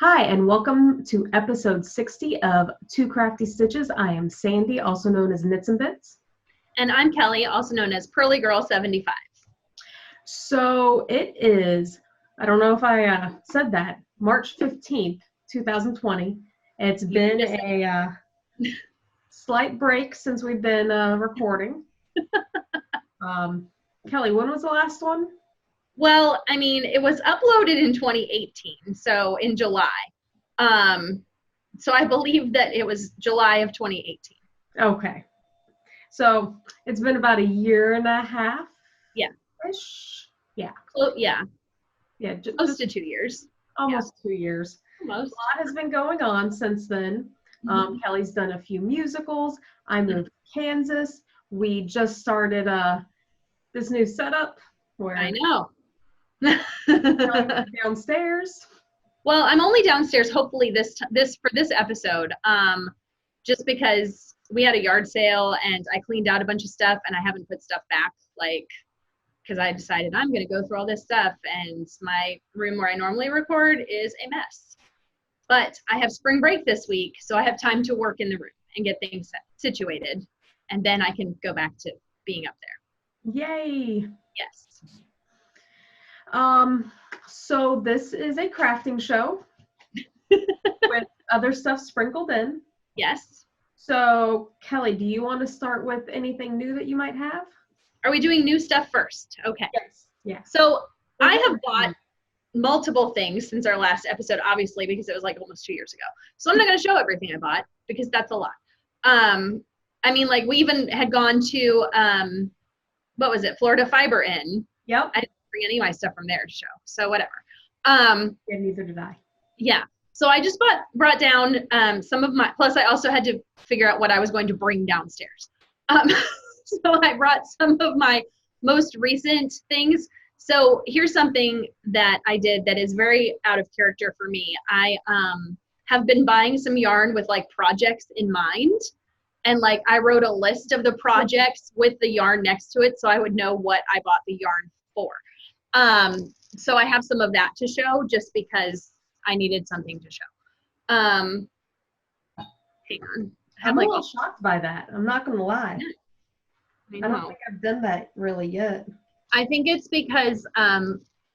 Hi, and welcome to episode 60 of Two Crafty Stitches. I am Sandy, also known as Knits and Bits. And I'm Kelly, also known as Pearly Girl 75. So it is, I don't know if I said that, March 15th, 2020. It's been a slight break since we've been recording. Kelly, when was the last one? Well, I mean, it was uploaded in 2018, so in July. So I believe that it was July of 2018. Okay. So it's been about a year and a half. Yeah. Ish. Yeah. Yeah. Yeah. Close to 2 years. Almost 2 years. Almost. A lot has been going on since then. Kelly's done a few musicals. I moved to Kansas. We just started this new setup where I know. downstairs. Well, I'm only downstairs. Hopefully, this for this episode, just because we had a yard sale and I cleaned out a bunch of stuff and I haven't put stuff back, because I decided I'm going to go through all this stuff, and my room where I normally record is a mess. But I have spring break this week, so I have time to work in the room and get things situated, and then I can go back to being up there. Yay! Yes. So this is a crafting show with other stuff sprinkled in. Yes. So Kelly, do you want to start with anything new that you might have? Are we doing new stuff first? Okay. Yes. Yes. So I have bought multiple things since our last episode, obviously, because it was like almost 2 years ago. So I'm not going to show everything I bought because that's a lot. I mean, like, we even had gone to, what was it? Florida Fiber Inn. Yep. I didn't bring any of my stuff from there to show. So whatever. Yeah, neither did I. Yeah. So I just brought down some of my, plus I also had to figure out what I was going to bring downstairs. So I brought some of my most recent things. So here's something that I did that is very out of character for me. I have been buying some yarn with like projects in mind. And like I wrote a list of the projects with the yarn next to it so I would know what I bought the yarn for. So I have some of that to show just because I needed something to show. Hang on. I'm a little shocked by that. I'm not going to lie. I don't think I've done that really yet. I think it's because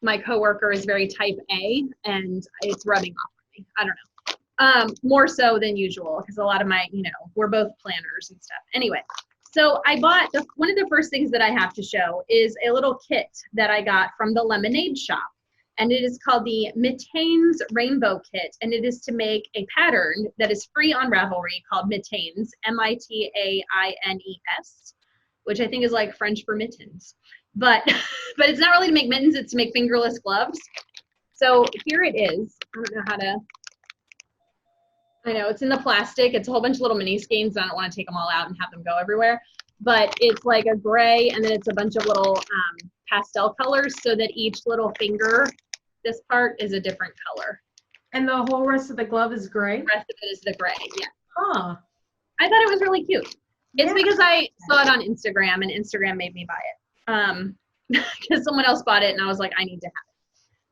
my coworker is very type A and it's rubbing off on me. I don't know. More so than usual because a lot of my, we're both planners and stuff. Anyway, so I bought, one of the first things that I have to show is a little kit that I got from the Lemonade Shop. And it is called the Mitaines Rainbow Kit. And it is to make a pattern that is free on Ravelry called Mitaines, Mitaines, which I think is like French for mittens. But it's not really to make mittens, it's to make fingerless gloves. So here it is. I don't know how to, I know it's in the plastic. It's a whole bunch of little mini skeins. I don't want to take them all out and have them go everywhere. But it's like a gray, and then it's a bunch of little pastel colors so that each little finger, this part, is a different color. And the whole rest of the glove is gray? The rest of it is the gray, yeah. Huh. I thought it was really cute. It's because I saw it on Instagram, and Instagram made me buy it. Because someone else bought it, and I was like, I need to have it.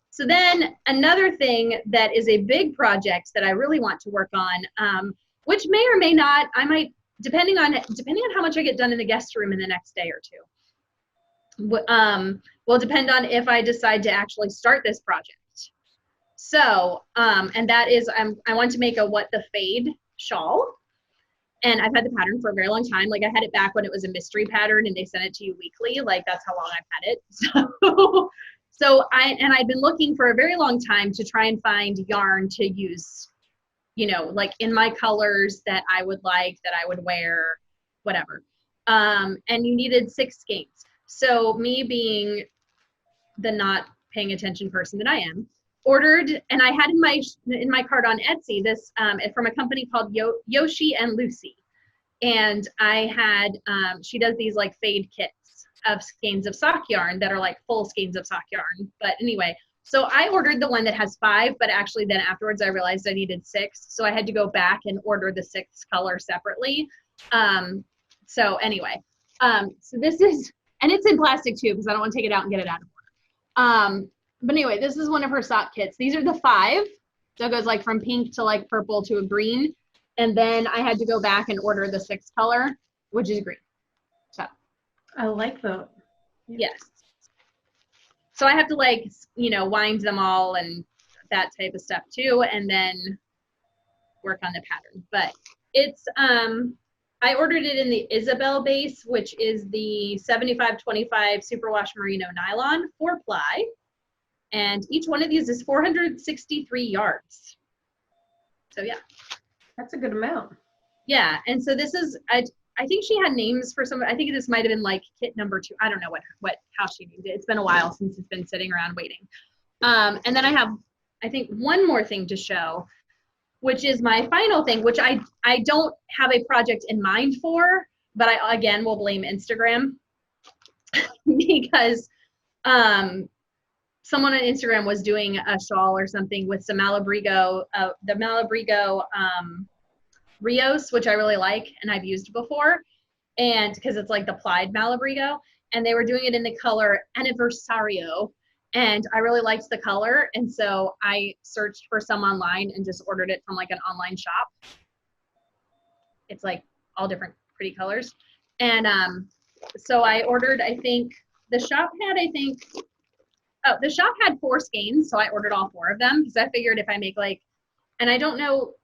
So then another thing that is a big project that I really want to work on, which may or may not, I might, depending on how much I get done in the guest room in the next day or two, will depend on if I decide to actually start this project. So, and that is, I want to make a What the Fade shawl. And I've had the pattern for a very long time. Like I had it back when it was a mystery pattern and they sent it to you weekly. Like that's how long I've had it. So I've been looking for a very long time to try and find yarn to use, like in my colors that I would like, that I would wear, whatever. And you needed 6 skeins. So me being the not paying attention person that I am, ordered, and I had in my cart on Etsy this from a company called Yoshi and Lucy, and I had she does these like fade kits of skeins of sock yarn that are like full skeins of sock yarn. But anyway, so I ordered the one that has 5, but actually then afterwards I realized I needed 6, so I had to go back and order the 6th color separately. So anyway, so this is, and it's in plastic too because I don't want to take it out and get it out of order. But anyway, this is one of her sock kits. These are the 5. So it goes like from pink to like purple to a green. And then I had to go back and order the 6th color, which is green. So I like the. yes. So I have to like, you know, wind them all and that type of stuff too, and then work on the pattern. But it's, I ordered it in the Isabel base, which is the 75/25 superwash merino nylon 4-ply. And each one of these is 463 yards. So yeah. That's a good amount. Yeah, and so this is, I think she had names for some, I think this might have been like kit number 2. I don't know how she named it. It's been a while since it's been sitting around waiting. And then I have, I think, one more thing to show, which is my final thing, which I don't have a project in mind for, but I, again, will blame Instagram because someone on Instagram was doing a shawl or something with some Malabrigo, the Malabrigo Rios, which I really like and I've used before, and because it's like the plied Malabrigo, and they were doing it in the color Aniversario, and I really liked the color, and so I searched for some online and just ordered it from like an online shop. It's like all different pretty colors, and so I ordered, I think the shop had 4 skeins, so I ordered all 4 of them because I figured if I make like, and I don't know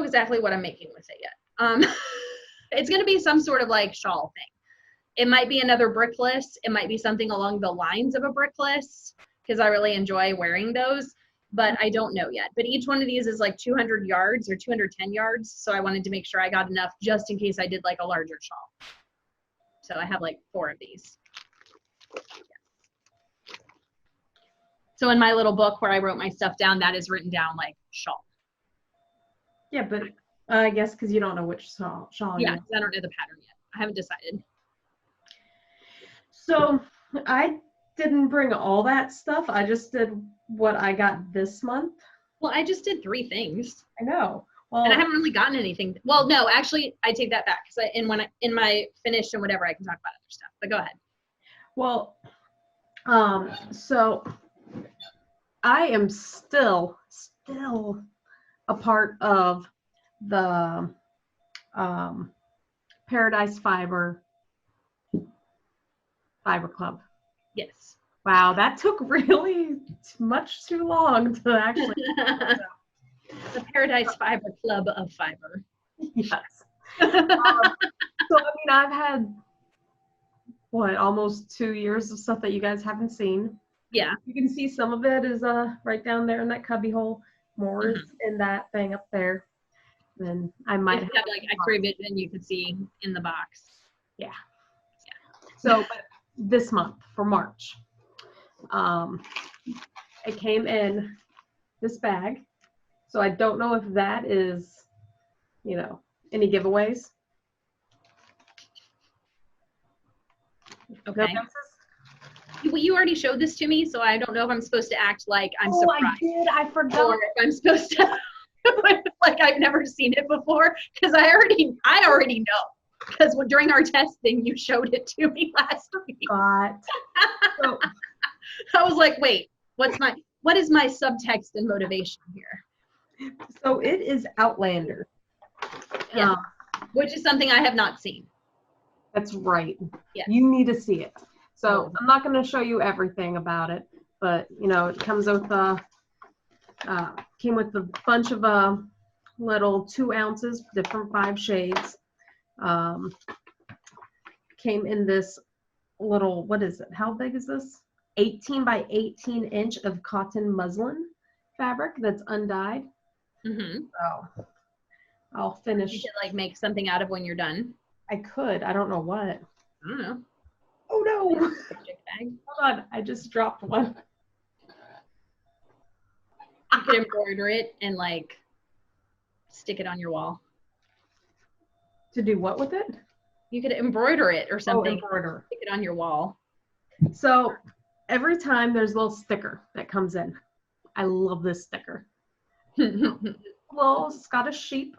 exactly what I'm making with it yet. It's going to be some sort of like shawl thing. It might be another brickless. It might be something along the lines of a brickless because I really enjoy wearing those, but I don't know yet. But each one of these is like 200 yards or 210 yards. So I wanted to make sure I got enough just in case I did like a larger shawl. So I have like 4 of these. So in my little book where I wrote my stuff down, that is written down like shawl. Yeah, but I guess because you don't know which shawl. Yeah, because I don't know the pattern yet. I haven't decided. So I didn't bring all that stuff. I just did what I got this month. Well, I just did 3 things. I know. Well, and I haven't really gotten anything. Well, no, actually, I take that back because in my finish and whatever, I can talk about other stuff. But go ahead. Well, so I am still a part of the Paradise Fiber Club. Yes. Wow, that took really much too long to actually. The Paradise Fiber Club of Fiber. Yes. So I mean, I've had almost 2 years of stuff that you guys haven't seen. Yeah. You can see some of it is right down there in that cubby hole. More is in that thing up there. Then I might have like X-ray vision you could see in the box. Yeah. So but this month for March, it came in this bag. So I don't know if that is, any giveaways. Okay. No guesses? You already showed this to me, so I don't know if I'm supposed to act like I'm surprised. I did. I forgot. Or if I'm supposed to like I've never seen it before, because I already know. Because during our testing, you showed it to me last week. So, I was like, wait, what is my subtext and motivation here? So it is Outlander. Yeah. Which is something I have not seen. That's right. Yeah. You need to see it. So I'm not going to show you everything about it, but it comes with came with a bunch of little 2 ounces, different 5 shades. Came in this little, what is it? How big is this? 18 by 18 inch of cotton muslin fabric that's undyed. Mm-hmm. So I'll finish. You could like make something out of when you're done. I could. I don't know what. I don't know. Oh no! Bag. Hold on, I just dropped one. You could embroider it and like stick it on your wall. To do what with it? You could embroider it or something. Embroider. Stick it on your wall. So every time there's a little sticker that comes in. I love this sticker. Little Scottish sheep.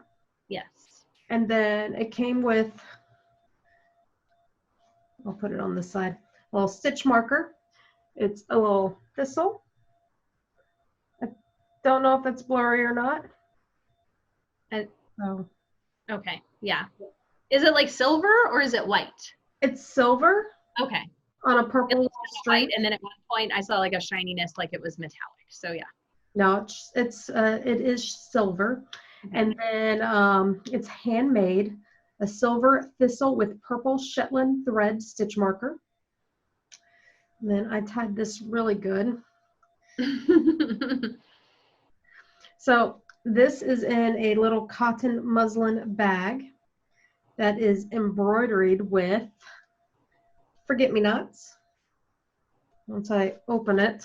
Yes. And then it came with, I'll put it on this side, a little stitch marker. It's a little thistle, a Don't know if it's blurry or not. And- So Okay, yeah. Is it like silver or is it white? it's silver Okay. on a It purple looks like string. white, and then at one point I saw like a shininess, like it was metallic. So yeah. No, it is silver, and then it's handmade, a silver thistle with purple Shetland thread stitch marker. And then I tied this really good. So this is in a little cotton muslin bag that is embroidered with forget-me-nots. Once I open it,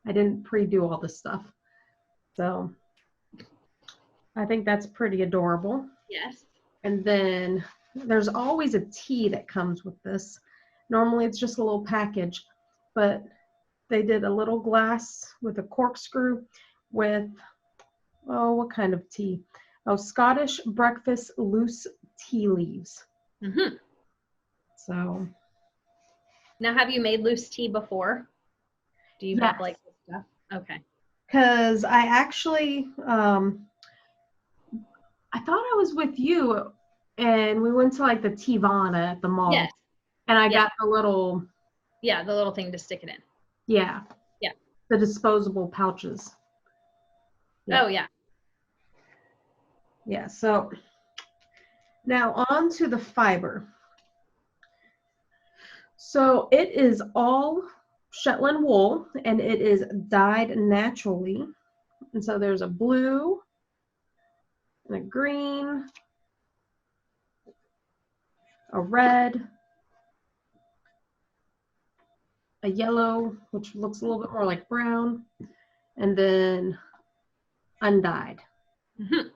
I didn't pre-do all this stuff. So I think that's pretty adorable. Yes. And then there's always a tea that comes with this. Normally it's just a little package, but they did a little glass with a corkscrew with, oh, what kind of tea? Oh, Scottish breakfast loose tea leaves. Mm-hmm. So. Now, have you made loose tea before? Do you have like this stuff? Okay. Because I actually, I thought I was with you and we went to like the Teavana at the mall. Yes. And I got the little. Yeah, the little thing to stick it in. Yeah. Yeah. The disposable pouches. Yeah. Oh, yeah. Yeah, so now on to the fiber. So it is all Shetland wool and it is dyed naturally. And so there's a blue and a green, a red, a yellow, which looks a little bit more like brown, and then undyed. Mm-hmm.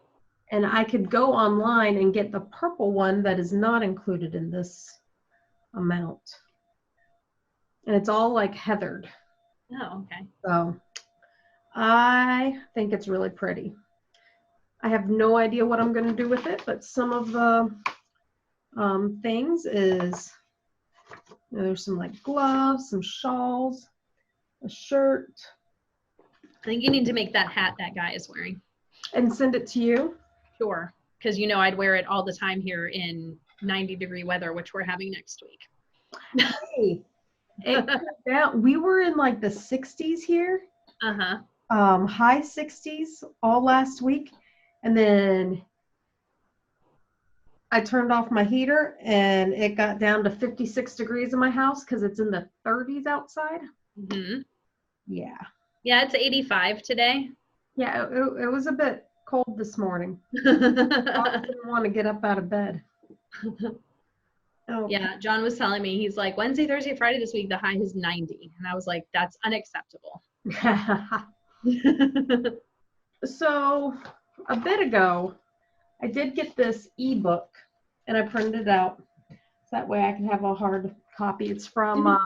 And I could go online and get the purple one that is not included in this amount. And it's all like heathered. Oh, okay. So I think it's really pretty. I have no idea what I'm going to do with it, but some of the things is, you know, there's some like gloves, some shawls, a shirt. I think you need to make that hat that guy is wearing. And send it to you? Sure. Because you know I'd wear it all the time here in 90-degree weather, which we're having next week. Hey, we were in like the 60s here. Uh-huh. High 60s all last week. And then I turned off my heater and it got down to 56 degrees in my house because it's in the 30s outside. Mm-hmm. Yeah. Yeah, it's 85 today. Yeah, it was a bit cold this morning. I didn't want to get up out of bed. Oh. Yeah, John was telling me, he's like, Wednesday, Thursday, Friday this week, the high is 90. And I was like, that's unacceptable. So a bit ago, I did get this ebook and I printed it out. So that way I can have a hard copy. It's from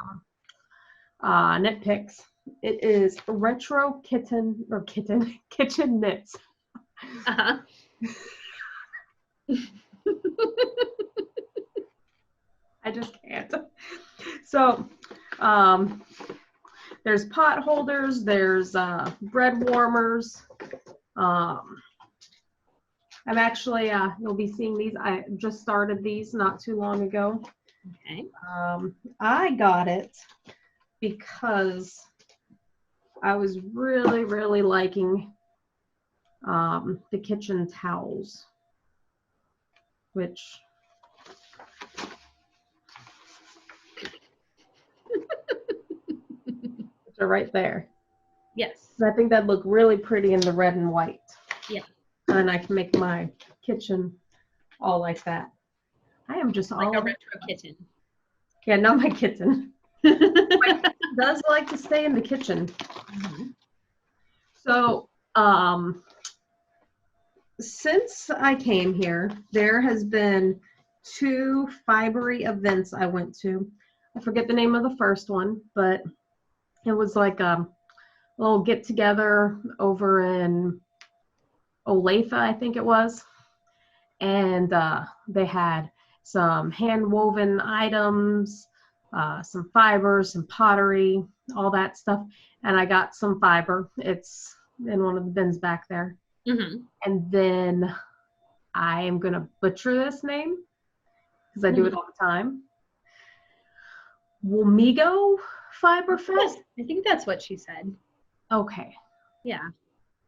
Knitpicks. It is Retro Kitchen Knits. Uh-huh. I just can't. So there's pot holders, there's bread warmers. I'm actually, you'll be seeing these. I just started these not too long ago. Okay. I got it because I was really, really liking the kitchen towels, which are right there. Yes. I think that'd look really pretty in the red and white. Yeah. And I can make my kitchen all like that. I am just like all a retro kitten. Yeah, not my kitten. My kitten does like to stay in the kitchen. Mm-hmm. So, since I came here, there has been 2 fibery events I went to. I forget the name of the first one, but it was like a little get together over in Olathe, I think it was. And they had some hand woven items, some fibers, some pottery, all that stuff. And I got some fiber. It's in one of the bins back there. Mm-hmm. And then I am going to butcher this name because I do it all the time. Wamego Fiber Fest? I think that's what she said. Okay. Yeah.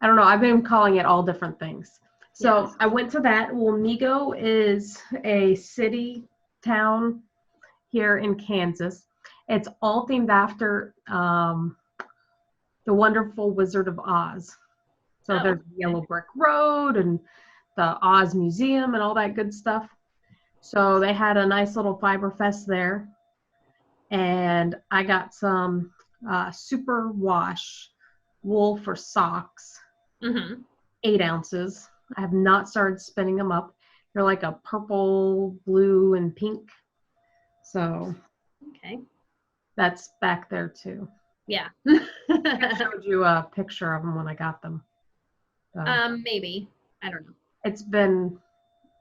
I don't know. I've been calling it all different things. So Yes. I went to that. Wamego is a city, town here in Kansas. It's all themed after the Wonderful Wizard of Oz. So Oh, there's Yellow Brick Road and the Oz Museum and all that good stuff. So they had a nice little fiber fest there. And I got some super wash wool for socks, Mm-hmm. 8 ounces. I have not started spinning them up. They're like a purple, blue, and pink. So Okay. that's back there too. Yeah. I showed you a picture of them when I got them. So Maybe. I don't know. it's been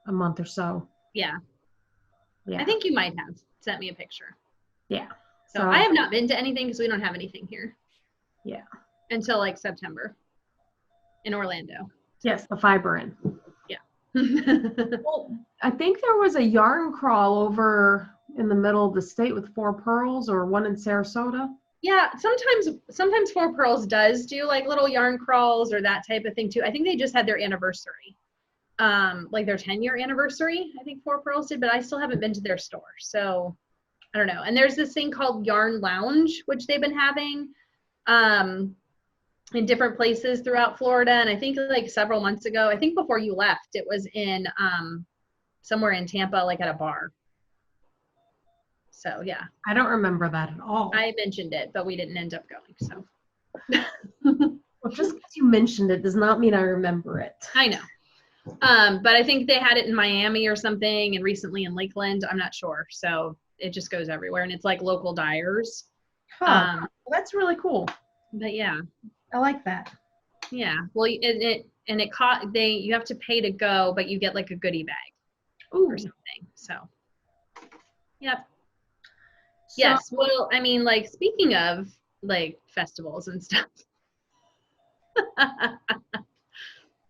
a month or so. Yeah. Yeah. I think you might have sent me a picture. Yeah. So I have not been to anything because we don't have anything here. Yeah. Until like September in Orlando. Yes, the fiber in. Yeah. Well, I think there was a yarn crawl over in the middle of the state with 4 Pearls or one in Sarasota. Yeah, sometimes 4 Pearls does do like little yarn crawls or that type of thing too. I think they just had their anniversary. Like their 10-year anniversary, I think 4 Pearls did, but I still haven't been to their store. So I don't know. And there's this thing called Yarn Lounge, which they've been having in different places throughout Florida. And I think like several months ago, I think before you left, it was in somewhere in Tampa, like at a bar. So yeah. I don't remember that at all. I mentioned it, but we didn't end up going. So Well, just because you mentioned it does not mean I remember it. I know. But I think they had it in Miami or something and recently in Lakeland. I'm not sure. So it just goes everywhere. And it's like local dyers. Huh. Well, that's really cool. But yeah. I like that. Yeah. Well, you have to pay to go, but you get like a goodie bag or something. So, yep. So, yes. Well, I mean, like speaking of like festivals and stuff.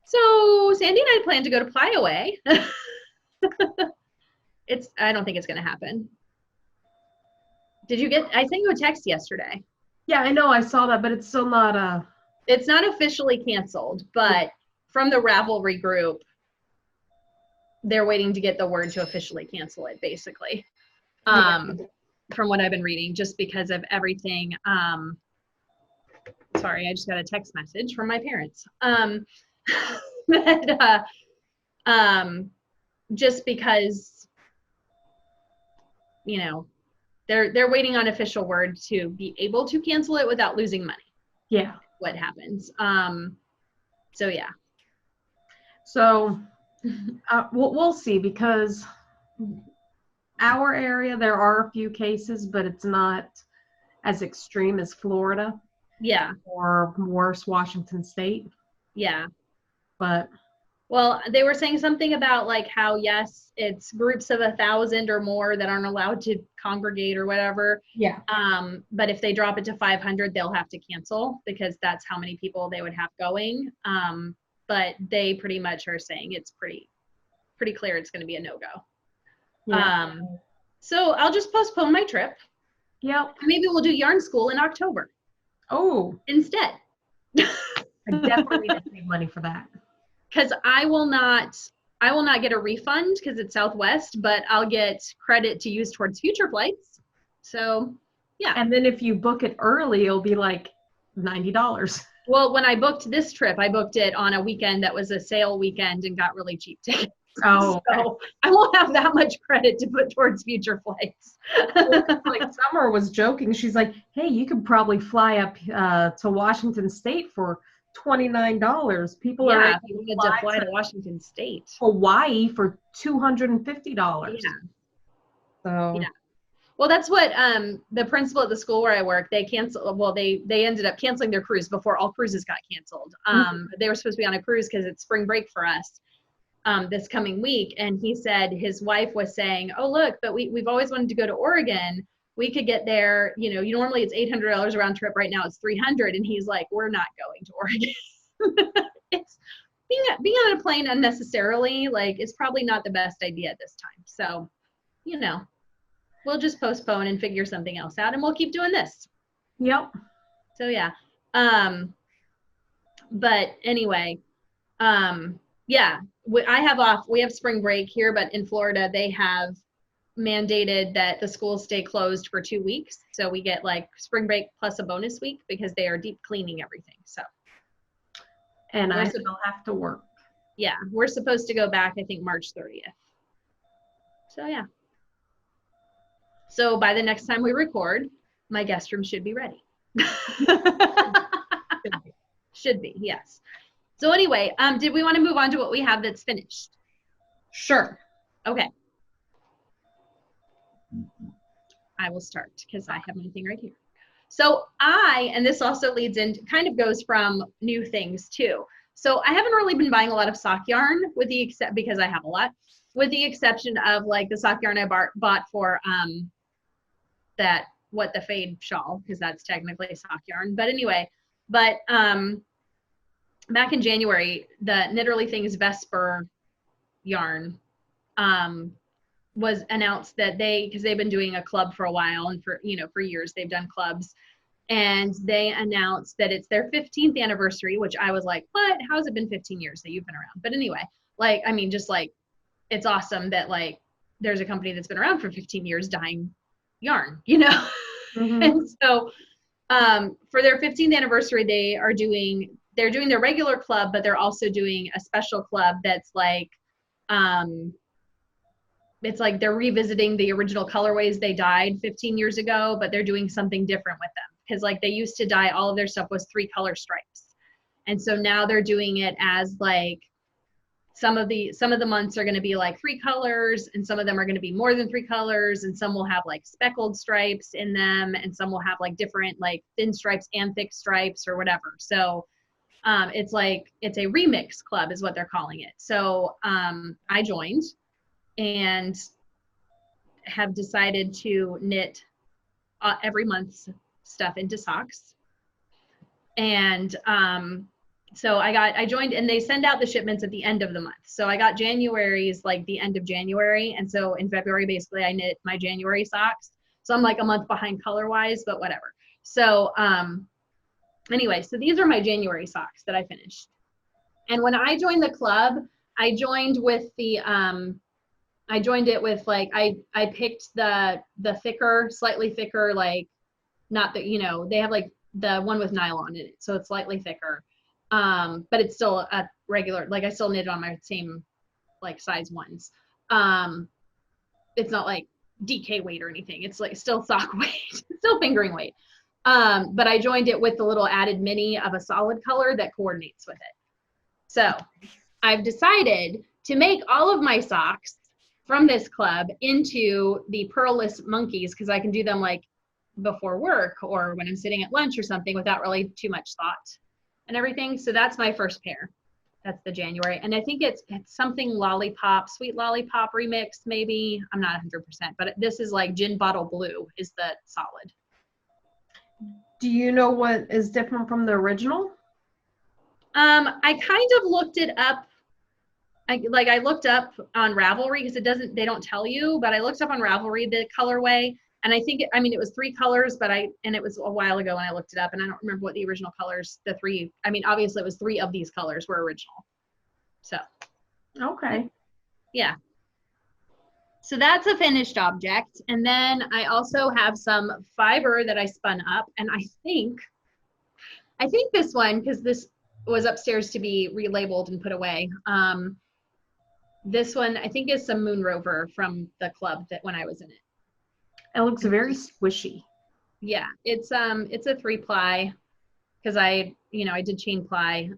So Sandy and I plan to go to Pliaway. I don't think it's going to happen. I sent you a text yesterday. Yeah, I know. I saw that, but it's still not It's not officially canceled, but from the Ravelry group, they're waiting to get the word to officially cancel it, basically. From what I've been reading, just because of everything. Sorry, I just got a text message from my parents. But, just because, you know, they're waiting on official word to be able to cancel it without losing money. Yeah. What happens. So yeah. So we'll see, because our area, there are a few cases, but it's not as extreme as Florida. Yeah. Or worse, Washington State. Yeah. But well, they were saying something about like how, yes, it's groups of 1,000 or more that aren't allowed to congregate or whatever. Yeah. But if they drop it to 500, they'll have to cancel because that's how many people they would have going. But they pretty much are saying it's pretty clear it's going to be a no-go. Yeah. So I'll just postpone my trip. Yep. Maybe we'll do yarn school in October. Oh. Instead. I definitely need to save money for that. Because I will not get a refund because it's Southwest, but I'll get credit to use towards future flights. So, yeah. And then if you book it early, it'll be like $90. Well, when I booked this trip, I booked it on a weekend that was a sale weekend and got really cheap tickets. Oh, so okay. I won't have that much credit to put towards future flights. Like Summer was joking. She's like, hey, you could probably fly up to Washington State for $29. People are people need to fly to Washington State. Hawaii for $250. Yeah. So yeah. Well, that's what the principal at the school where I work, they ended up canceling their cruise before all cruises got canceled. They were supposed to be on a cruise because it's spring break for us this coming week. And he said his wife was saying, oh, look, but we've always wanted to go to Oregon. We could get there, normally it's $800 round trip. Right now it's $300. And he's like, we're not going to Oregon. It's being on a plane unnecessarily, like, it's probably not the best idea at this time. So, we'll just postpone and figure something else out, and we'll keep doing this. Yep. So yeah. But anyway, yeah, we have spring break here, but in Florida, they have mandated that the schools stay closed for 2 weeks. So we get like spring break plus a bonus week because they are deep cleaning everything. So. And I still have to work. Yeah, we're supposed to go back, I think, March 30th. So yeah. So by the next time we record, my guest room should be ready. Should be, yes. So anyway, did we want to move on to what we have that's finished? Sure. Okay. I will start because I have my thing right here. So and this also leads in, kind of goes from new things too. So I haven't really been buying a lot of sock yarn because I have a lot, with the exception of like the sock yarn I bought for the fade shawl, because that's technically a sock yarn. But anyway, back in January, the Knitterly Things Vesper yarn was announced that because they've been doing a club for a while, and for years they've done clubs, and they announced that it's their 15th anniversary, which I was like, what? How has it been 15 years that you've been around? But anyway, it's awesome that like there's a company that's been around for 15 years dyeing yarn, Mm-hmm. And so for their 15th anniversary, they're doing their regular club, but they're also doing a special club that's like, it's like they're revisiting the original colorways they dyed 15 years ago, but they're doing something different with them. Because like they used to dye all of their stuff was 3 color stripes. And so now they're doing it as like, some of the months are going to be like 3 colors, and some of them are going to be more than 3 colors, and some will have like speckled stripes in them, and some will have like different like thin stripes and thick stripes or whatever. So it's a remix club is what they're calling it. So I joined and have decided to knit every month's stuff into socks. And so I joined, and they send out the shipments at the end of the month. So I got January's like the end of January. And so in February, basically I knit my January socks. So I'm like a month behind color wise, but whatever. So anyway, so these are my January socks that I finished. And when I joined the club, I joined it with like, I picked the thicker, slightly thicker, like not that, they have like the one with nylon in it. So it's slightly thicker. But it's still a regular, like I still knit on my same like size ones. It's not like DK weight or anything. It's like still sock weight, still fingering weight. But I joined it with the little added mini of a solid color that coordinates with it. So I've decided to make all of my socks from this club into the Purleless Monkeys, because I can do them like before work or when I'm sitting at lunch or something without really too much thought and everything. So that's my first pair. That's the January. And I think it's something lollipop, sweet lollipop remix, maybe. I'm not 100%, but this is like Gin Bottle Blue is the solid. Do you know what is different from the original? I kind of looked it up. I looked up on Ravelry, because they don't tell you, but I looked up on Ravelry the colorway, and I think it was 3 colors, and it was a while ago when I looked it up, and I don't remember what the original colors, obviously it was 3 of these colors were original. So. Okay. Yeah. So that's a finished object. And then I also have some fiber that I spun up, and I think this one, because this was upstairs to be relabeled and put away. This one I think is some Moon Rover from the club that when I was in it. It looks very squishy. Yeah, it's a 3-ply, because I did chain ply.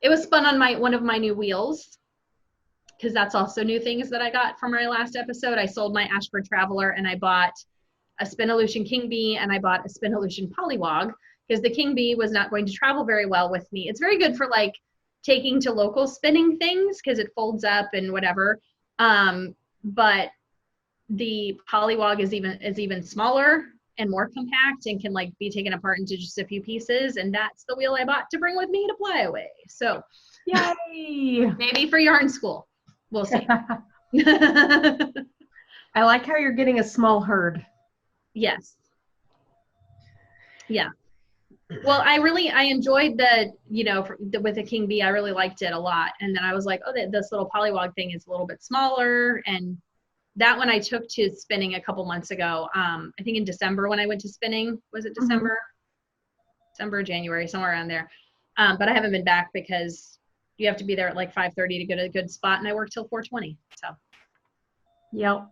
It was spun on one of my new wheels, because that's also new things that I got from my last episode. I sold my Ashford Traveler, and I bought a Spinolution King Bee, and I bought a Spinolution Polywog, because the King Bee was not going to travel very well with me. It's very good for like taking to local spinning things, because it folds up and whatever. But the Polywog is even smaller, and more compact and can like be taken apart into just a few pieces. And that's the wheel I bought to bring with me to Flyaway. So Yay! maybe for yarn school, we'll see. I like how you're getting a small herd. Yes. Yeah. Well, I enjoyed the, with the King Bee, I really liked it a lot. And then I was like, oh, this little polywog thing is a little bit smaller. And that one I took to spinning a couple months ago. I think in December when I went to spinning, was it December? December, January, somewhere around there. But I haven't been back because you have to be there at like 5:30 to get a good spot. And I work till 4:20. So. Yep.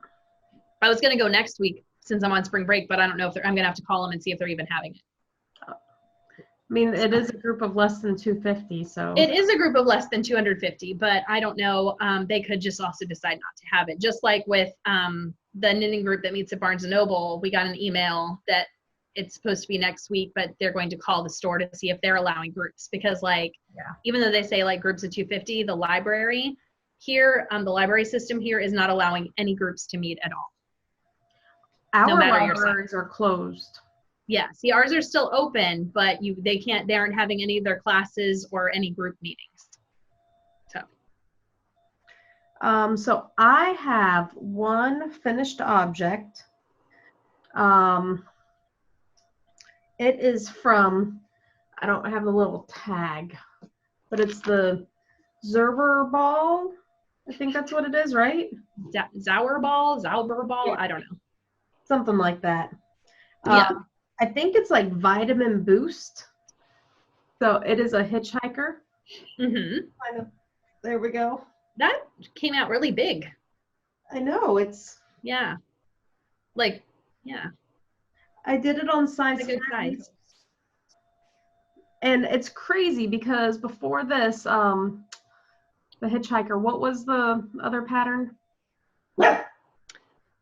I was going to go next week since I'm on spring break, but I don't know if I'm going to have to call them and see if they're even having it. I mean, it is a group of less than 250, so. It is a group of less than 250, but I don't know. They could just also decide not to have it. Just like with the knitting group that meets at Barnes & Noble, we got an email that it's supposed to be next week, but they're going to call the store to see if they're allowing groups. Because even though they say like groups of 250, the library here, the library system here is not allowing any groups to meet at all. Our libraries are closed. Yeah, see, ours are still open, but they aren't having any of their classes or any group meetings. So I have one finished object. It is from, I don't have the little tag, but it's the Zauberball. I think that's what it is, right? Zauberball, yeah. I don't know. Something like that. Yeah. I think it's like Vitamin Boost. So it is a hitchhiker. Mm-hmm. There we go. That came out really big. I know, it's. Yeah. Like, yeah. I did it on size. It's a good size. And it's crazy because before this, the hitchhiker, what was the other pattern?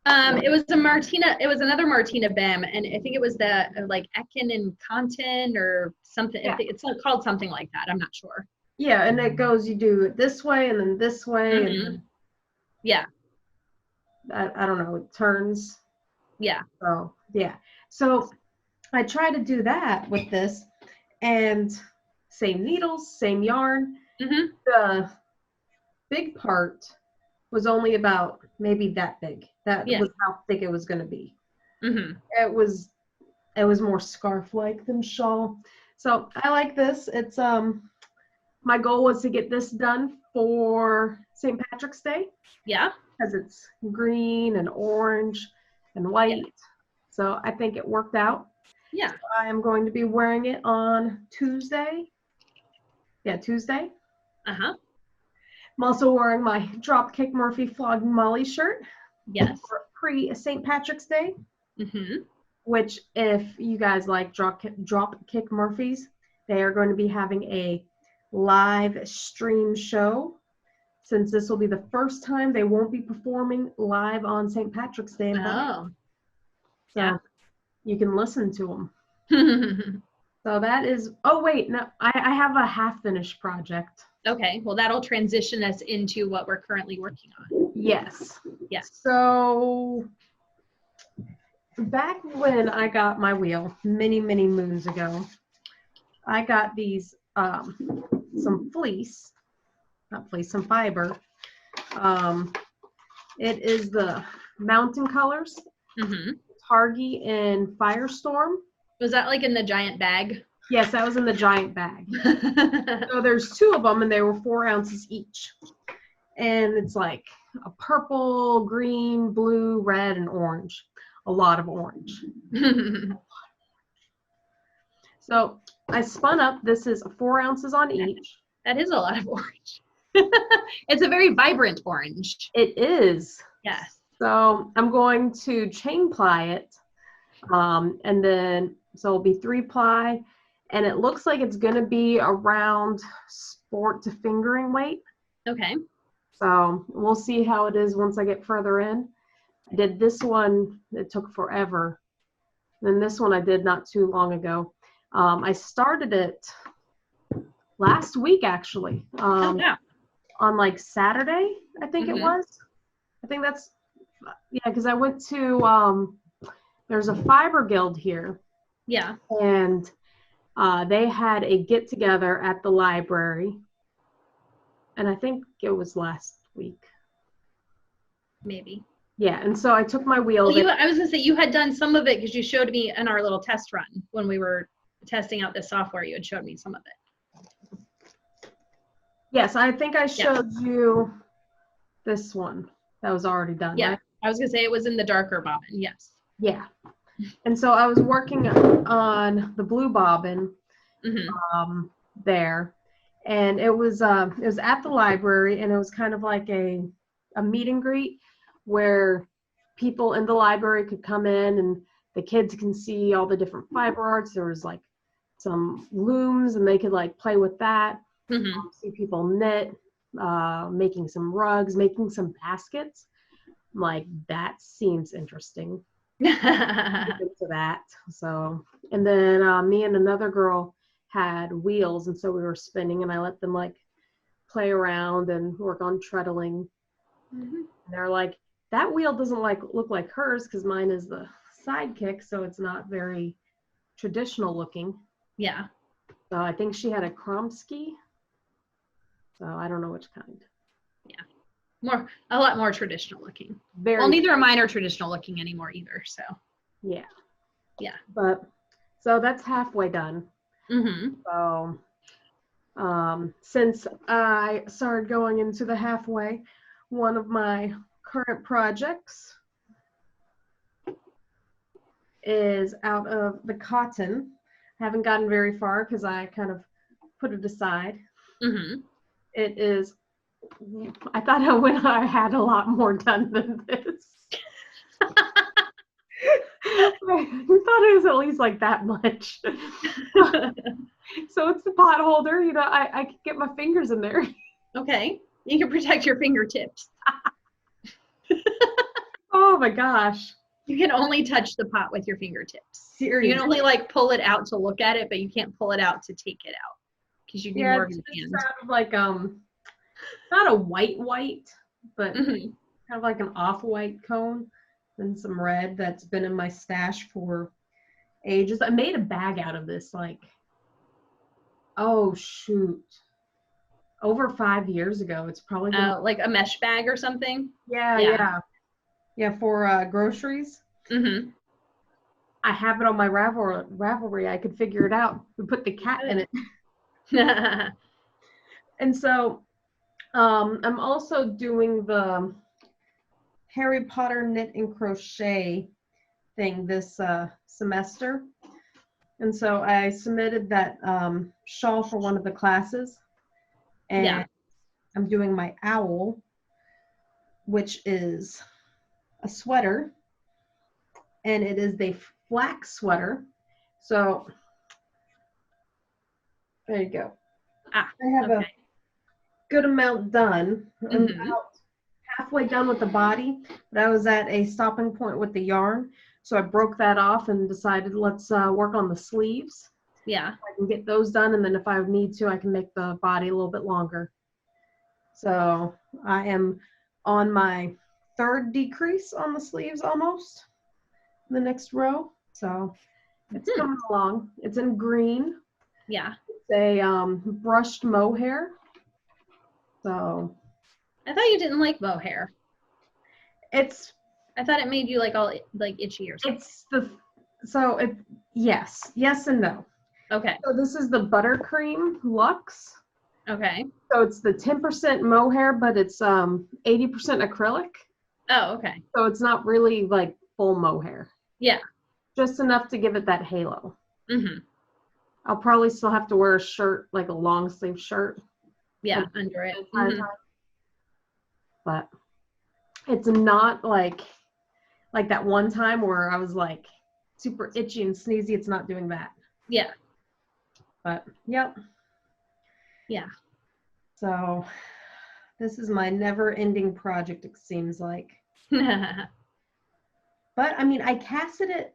It was another Martina Bem, and I think it was the like Ekin and Contin or something. Yeah. It's called something like that. I'm not sure. Yeah, and it goes, you do it this way and then this way. Mm-hmm. And yeah. I don't know, it turns. Yeah. So, yeah. So I try to do that with this, and same needles, same yarn. Mm-hmm. The big part was only about maybe that big. That was how thick it was going to be. Mm-hmm. It was more scarf-like than shawl. So I like this. It's my goal was to get this done for St. Patrick's Day. Yeah. Because it's green and orange and white. Yeah. So I think it worked out. Yeah. So I am going to be wearing it on Tuesday. Yeah, Tuesday. Uh-huh. I'm also wearing my Dropkick Murphy Flogging Molly shirt. Yes. For pre-St. Patrick's Day. Mm-hmm. Which, if you guys like Dropkick Murphys, they are going to be having a live stream show. Since this will be the first time they won't be performing live on St. Patrick's Day. Oh. So yeah. You can listen to them. So that is, oh wait, no, I have a half-finished project. Okay, well that'll transition us into what we're currently working on. Yes. Yes. So back when I got my wheel many moons ago, I got these some fiber. It is the Mountain Colors. Mm-hmm. Targhee and Firestorm. Was that like in the giant bag? Yes, that was in the giant bag. So there's 2 of them, and they were 4 ounces each. And it's like a purple, green, blue, red, and orange. A lot of orange. So I spun up. This is 4 ounces on each. That is a lot of orange. It's a very vibrant orange. It is. Yes. So I'm going to chain ply it. And then, so it'll be 3 ply. And it looks like it's going to be around sport to fingering weight. Okay. So we'll see how it is once I get further in. I did this one, it took forever. And this one I did not too long ago. I started it last week, actually. Yeah. On like Saturday, I think it was. I think that's, yeah, because I went to, there's a fiber guild here, Yeah. and they had a get together at the library, and I think it was last week. Maybe. Yeah, and so I took my wheel. Well, I was gonna say you had done some of it because you showed me in our little test run when we were testing out this software. You had showed me some of it. Yes, I think I showed you this one that was already done. Yeah, right? I was gonna say it was in the darker bobbin. Yes. Yeah. And so I was working on the blue bobbin there, and it was at the library, and it was kind of like a meet and greet where people in the library could come in and the kids can see all the different fiber arts. There was like some looms, and they could like play with that. See people knit, making some rugs, making some baskets. I'm like, that seems interesting. Into that. So, and then me and another girl had wheels, and so we were spinning, and I let them like play around and work on treadling. And they're like, that wheel doesn't look like hers because mine is the sidekick, so it's not very traditional looking. Yeah. So I think she had a Kromsky. So I don't know which kind. Yeah. A lot more traditional looking. Very. Well, neither of mine are traditional looking anymore either. So. Yeah. Yeah. But so that's halfway done. So since I started going into the halfway, one of my current projects is out of the cotton. I haven't gotten very far because I kind of put it aside. It is, I thought I had a lot more done than this. I thought it was at least like that much. So it's the pot holder, I can get my fingers in there. Okay. You can protect your fingertips. Oh my gosh. You can only touch the pot with your fingertips. Seriously. You can only like pull it out to look at it, but you can't pull it out to take it out because you need more of your hand. It's kind of like not a white, but kind of like an off-white cone and some red that's been in my stash for ages. I made a bag out of this oh shoot, over 5 years ago. It's probably like a mesh bag or something. Yeah, for groceries. I have it on my Ravelry. I could figure it out. We put the cat in it. And so I'm also doing the Harry Potter knit and crochet thing this semester. And so I submitted that shawl for one of the classes. And I'm doing my owl, which is a sweater. And it is the flax sweater. So there you go. I have a good amount done. I'm about halfway done with the body, but I was at a stopping point with the yarn. So I broke that off and decided let's work on the sleeves. Yeah. I can get those done, and then if I need to, I can make the body a little bit longer. So I am on my third decrease on the sleeves almost, the next row. So it's coming along. It's in green. Yeah. It's a brushed mohair. So I thought you didn't like mohair. I thought it made you like all like itchy or something. Yes and no. Okay. So this is the Buttercream Luxe. Okay. So it's the 10% mohair, but it's 80% acrylic. Oh, okay. So it's not really like full mohair. Yeah. Just enough to give it that halo. I'll probably still have to wear a shirt, like a long sleeve shirt. Yeah, under it. But it's not like that one time where I was like super itchy and sneezy. It's not doing that. Yeah. But yep. Yeah. So this is my never-ending project, it seems like. But I mean, I cast it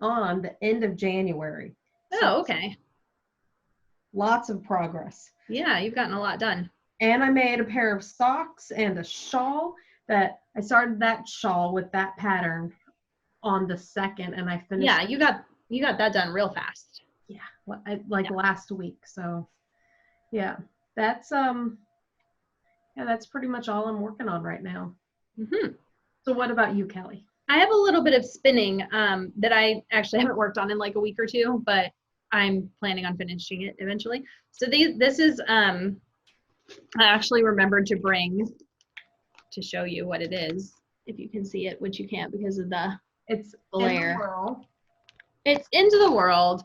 on the end of January. Oh, okay. Lots of progress. Yeah, you've gotten a lot done. And I made a pair of socks and a shawl that I started that shawl with that pattern on the 2nd, and I finished. Yeah, you got that done real fast. Yeah, last week. So yeah, that's that's pretty much all I'm working on right now. Mm-hmm. So what about you, Kelly? I have a little bit of spinning that I actually haven't worked on in like a week or two, but I'm planning on finishing it eventually. So this is I actually remembered to bring to show you what it is, if you can see it, which you can't because of the It's glare. In the World. It's Into the World.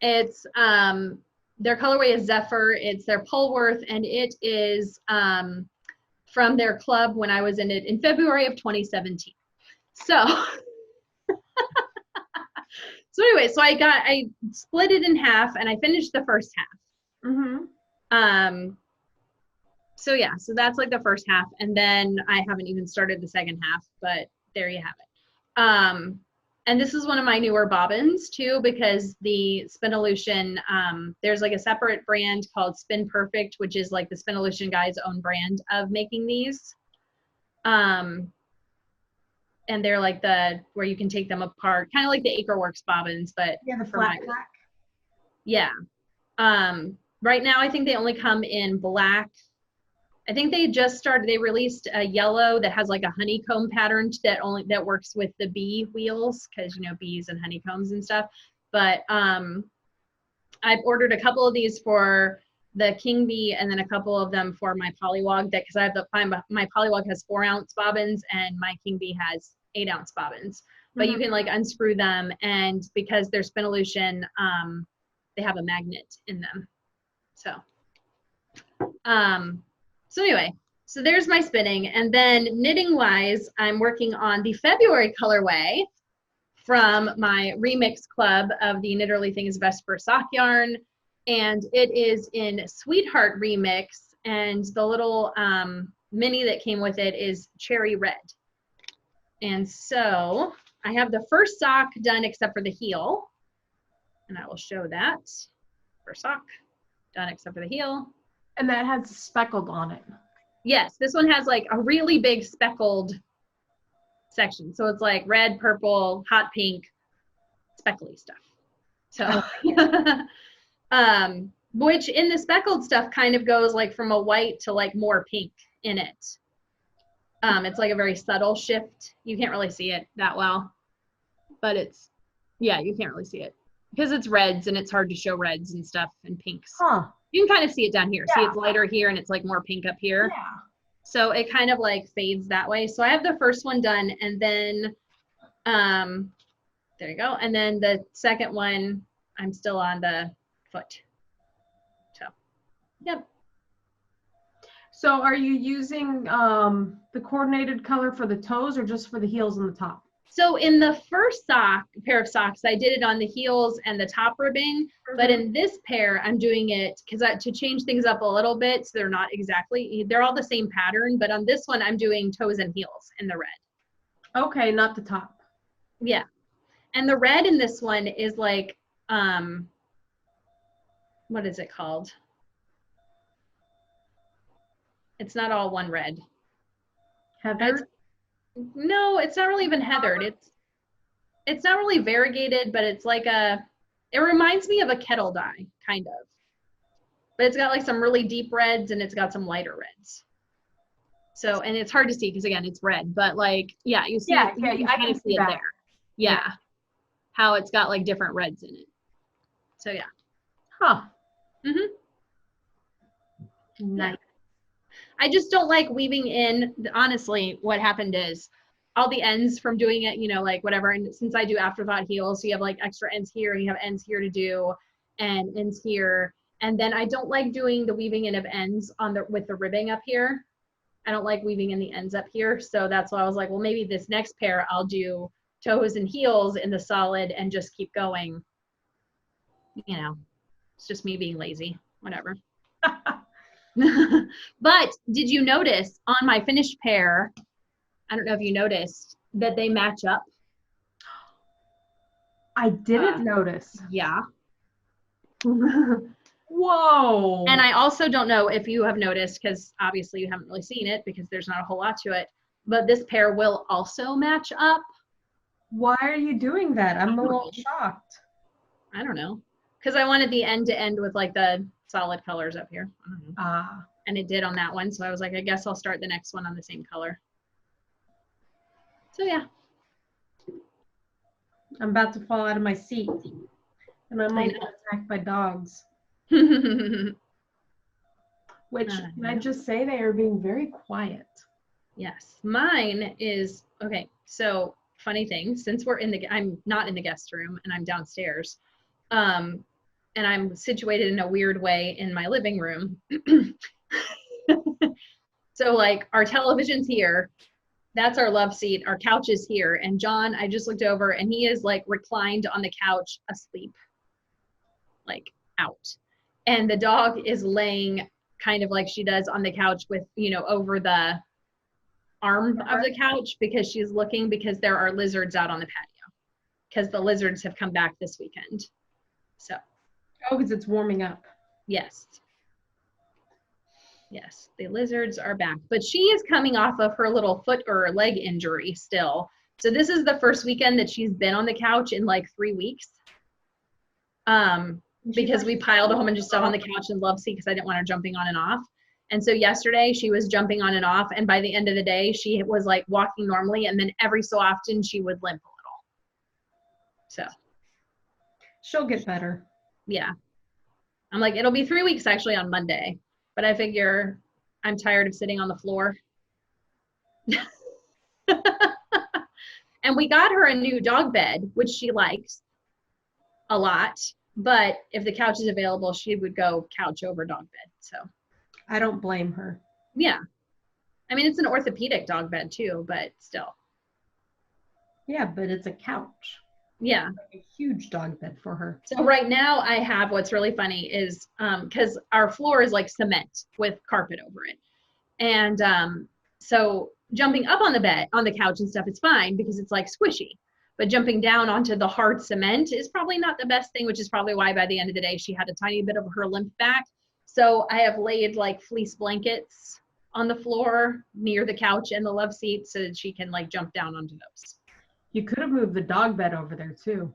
It's their colorway is Zephyr. It's their Polworth, and it is from their club when I was in it in February of 2017. So anyway, so I split it in half and I finished the first half. Mm-hmm. So yeah, so that's like the first half, and then I haven't even started the second half, but there you have it. And this is one of my newer bobbins too, because the Spinolution, there's like a separate brand called Spin Perfect, which is like the Spinolution guy's own brand of making these. And they're like where you can take them apart, kind of like the Acreworks bobbins, but Yeah, the flat pack. Yeah. Right now I think they only come in black. I think they released a yellow that has like a honeycomb pattern that works with the bee wheels, because bees and honeycombs and stuff. But I've ordered a couple of these for the King Bee, and then a couple of them for my Polywog, because I have my Polywog has 4-ounce bobbins and my King Bee has 8-ounce bobbins. But you can like unscrew them, and because they're Spinolution, they have a magnet in them. So anyway, so there's my spinning. And then knitting wise, I'm working on the February colorway from my remix club of the Knitterly Things Vesper sock yarn. And it is in Sweetheart Remix. And the little mini that came with it is Cherry Red. And so I have the first sock done except for the heel. And I will show that. First sock done except for the heel. And that has speckled on it. Yes, this one has like a really big speckled section. So it's like red, purple, hot pink, speckly stuff. So, which in the speckled stuff kind of goes like from a white to like more pink in it. It's like a very subtle shift. You can't really see it that well, but you can't really see it because it's reds and it's hard to show reds and stuff and pinks. Huh. You can kind of see it down here. Yeah. See, it's lighter here and it's like more pink up here. Yeah. So it kind of like fades that way. So I have the first one done, and then there you go. And then the second one, I'm still on the foot. So, yep. So are you using the coordinated color for the toes or just for the heels and the top? So in the first pair of socks, I did it on the heels and the top ribbing. But in this pair, I'm doing it to change things up a little bit. So they're all the same pattern. But on this one, I'm doing toes and heels in the red. Okay, not the top. Yeah. And the red in this one is like, what is it called? It's not all one red. Heather? No, it's not really even heathered. It's not really variegated, but it's like it reminds me of a kettle dye, kind of. But it's got like some really deep reds and it's got some lighter reds. So, and it's hard to see because again, it's red, but like, yeah, you see, I can see it there. Yeah. How it's got like different reds in it. So yeah. Huh. Mm-hmm. Nice. Yeah. I just don't like weaving in. Honestly, what happened is all the ends from doing it, like whatever. And since I do afterthought heels, so you have like extra ends here and you have ends here to do and ends here. And then I don't like doing the weaving in of ends with the ribbing up here. I don't like weaving in the ends up here. So that's why I was like, well, maybe this next pair I'll do toes and heels in the solid and just keep going. It's just me being lazy, whatever. But did you notice on my finished pair, I don't know if you noticed, that they match up? I didn't notice. Yeah. Whoa. And I also don't know if you have noticed, because obviously you haven't really seen it because there's not a whole lot to it, but this pair will also match up. Why are you doing that? I'm a little shocked. I don't know. Because I wanted the end to end with like the solid colors up here. I don't know. Ah, And it did on that one. So I was like, I guess I'll start the next one on the same color. So yeah. I'm about to fall out of my seat. And I'm I almost know. attacked by dogs. Which, I can I know. just say, they are being very quiet. Yes. Mine is, okay. So funny thing, since I'm not in the guest room and I'm downstairs. And I'm situated in a weird way in my living room. So like our television's here, that's our love seat, our couch is here, and John, I just looked over and he is like reclined on the couch asleep, like out. And the dog is laying kind of like she does on the couch with, over the arm of the couch because she's looking, because there are lizards out on the patio because the lizards have come back this weekend. So Oh, because it's warming up. yes. Yes, the lizards are back. But she is coming off of her little foot or leg injury still. So this is the first weekend that she's been on the couch in like 3 weeks. Because we piled a whole bunch of stuff on the couch and love seat because I didn't want her jumping on and off. And so yesterday she was jumping on and off. And by the end of the day, she was like walking normally. And then every so often she would limp a little. So She'll get better. yeah. I'm like, it'll be 3 weeks actually on Monday. But I figure I'm tired of sitting on the floor. And we got her a new dog bed, which she likes a lot. But if the couch is available, she would go couch over dog bed. So I don't blame her. yeah. I mean, it's an orthopedic dog bed too, but still. Yeah, but it's a couch. Yeah. Like a huge dog bed for her. So right now I have, what's really funny is because our floor is like cement with carpet over it. And so jumping up on the bed, on the couch and stuff, it's fine because it's like squishy. But jumping down onto the hard cement is probably not the best thing, which is probably why by the end of the day she had a tiny bit of her limp back. So I have laid like fleece blankets on the floor near the couch and the love seat so that she can like jump down onto those. You could have moved the dog bed over there too.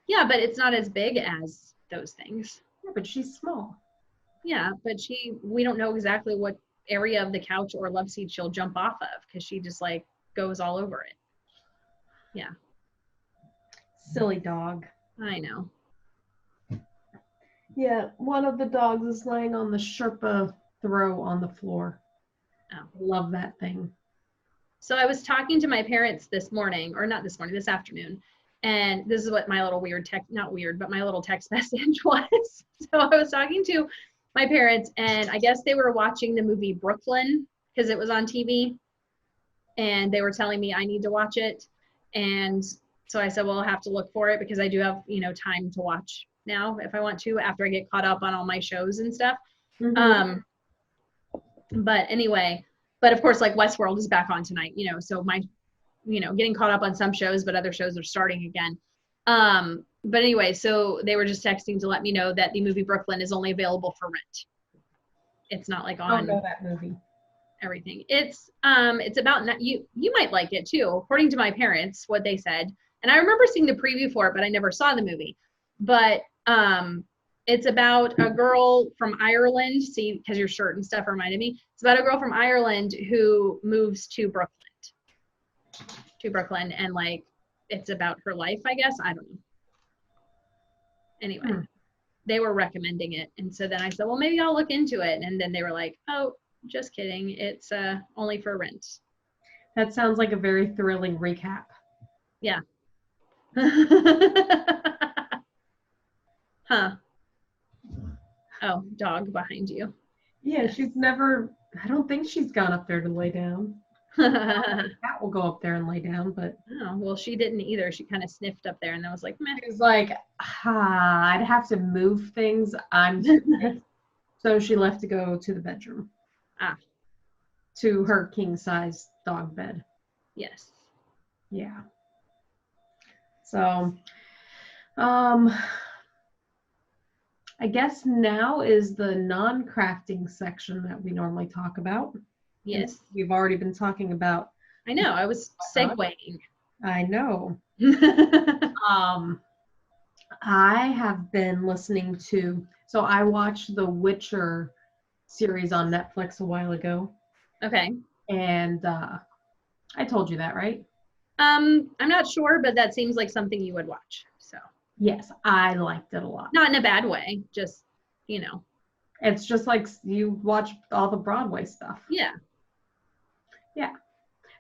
Yeah, but it's not as big as those things. Yeah, but she's small. Yeah, but we don't know exactly what area of the couch or love seat she'll jump off of because she just like goes all over it. Yeah. Silly dog. I know. Yeah, one of the dogs is laying on the Sherpa throw on the floor. Oh. Love that thing. So I was talking to my parents this morning, or not this morning, this afternoon, and this is what my little my little text message was. So I was talking to my parents, and I guess they were watching the movie Brooklyn because it was on TV, and they were telling me I need to watch it. And so I said, well, I'll have to look for it because I do have, time to watch now if I want to after I get caught up on all my shows and stuff. Mm-hmm. But anyway, but of course, like Westworld is back on tonight, so my, getting caught up on some shows, but other shows are starting again. But anyway, so they were just texting to let me know that the movie Brooklyn is only available for rent. It's not like on I don't know that movie. Everything. It's about, you might like it too, according to my parents, what they said. And I remember seeing the preview for it, but I never saw the movie. But it's about a girl from Ireland. See, because your shirt and stuff reminded me. It's about a girl from Ireland who moves to Brooklyn, and like it's about her life, I guess. I don't know. Anyway, they were recommending it, and so then I said, well, maybe I'll look into it. And then they were like, oh, just kidding. It's only for rent. That sounds like a very thrilling recap. Yeah. Huh. Oh, dog behind you. Yeah, I don't think she's gone up there to lay down. The cat will go up there and lay down, but. Oh, well, she didn't either. She kind of sniffed up there and then was like, meh. She was like, I'd have to move things. So she left to go to the bedroom. To her king size dog bed. Yes. Yeah. So, I guess now is the non-crafting section that we normally talk about. Yes. We've already been talking about. I know. I was segueing. I know. Um, I have been listening to, so I watched the Witcher series on Netflix a while ago, Okay. and I told you that, right? I'm not sure, but that seems like something you would watch. So Yes, I liked it a lot. not in a bad way, just, you know. It's just like you watch all the Broadway stuff. Yeah. Yeah.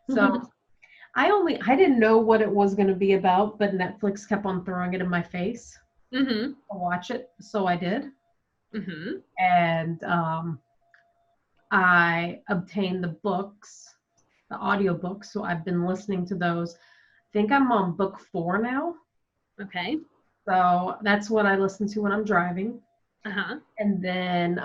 So I didn't know what it was going to be about, but Netflix kept on throwing it in my face Mm-hmm. to watch it, so I did. Mm-hmm. And I obtained the books, the audiobooks, so I've been listening to those. I think I'm on book 4 now. Okay. So that's what I listen to when I'm driving. Uh-huh. And then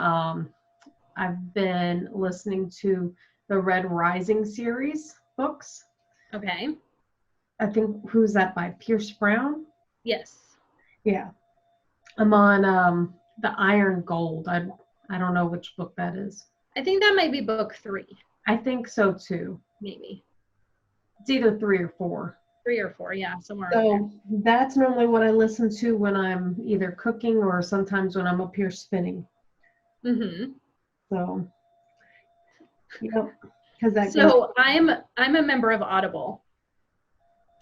I've been listening to the Red Rising series books. Okay. I think, who's that by? Pierce Brown? Yes. Yeah. I'm on the Iron Gold. I don't know which book that is. I think that might be book 3, I think so too. maybe. It's either 3 or 4. 3 or 4, yeah, somewhere around So that's normally what I listen to when I'm either cooking or sometimes when I'm up here spinning. there. Mm-hmm. So, yep, because that goes. So I'm a member of Audible.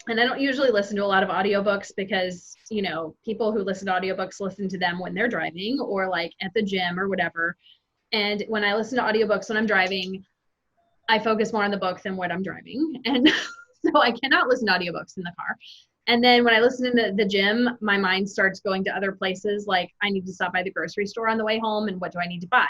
And I don't usually listen to a lot of audiobooks because, you know, people who listen to audiobooks listen to them when they're driving or like at the gym or whatever. And when I listen to audiobooks when I'm driving, I focus more on the book than what I'm driving. And so I cannot listen to audiobooks in the car. And then when I listen in the gym, my mind starts going to other places like I need to stop by the grocery store on the way home and what do I need to buy?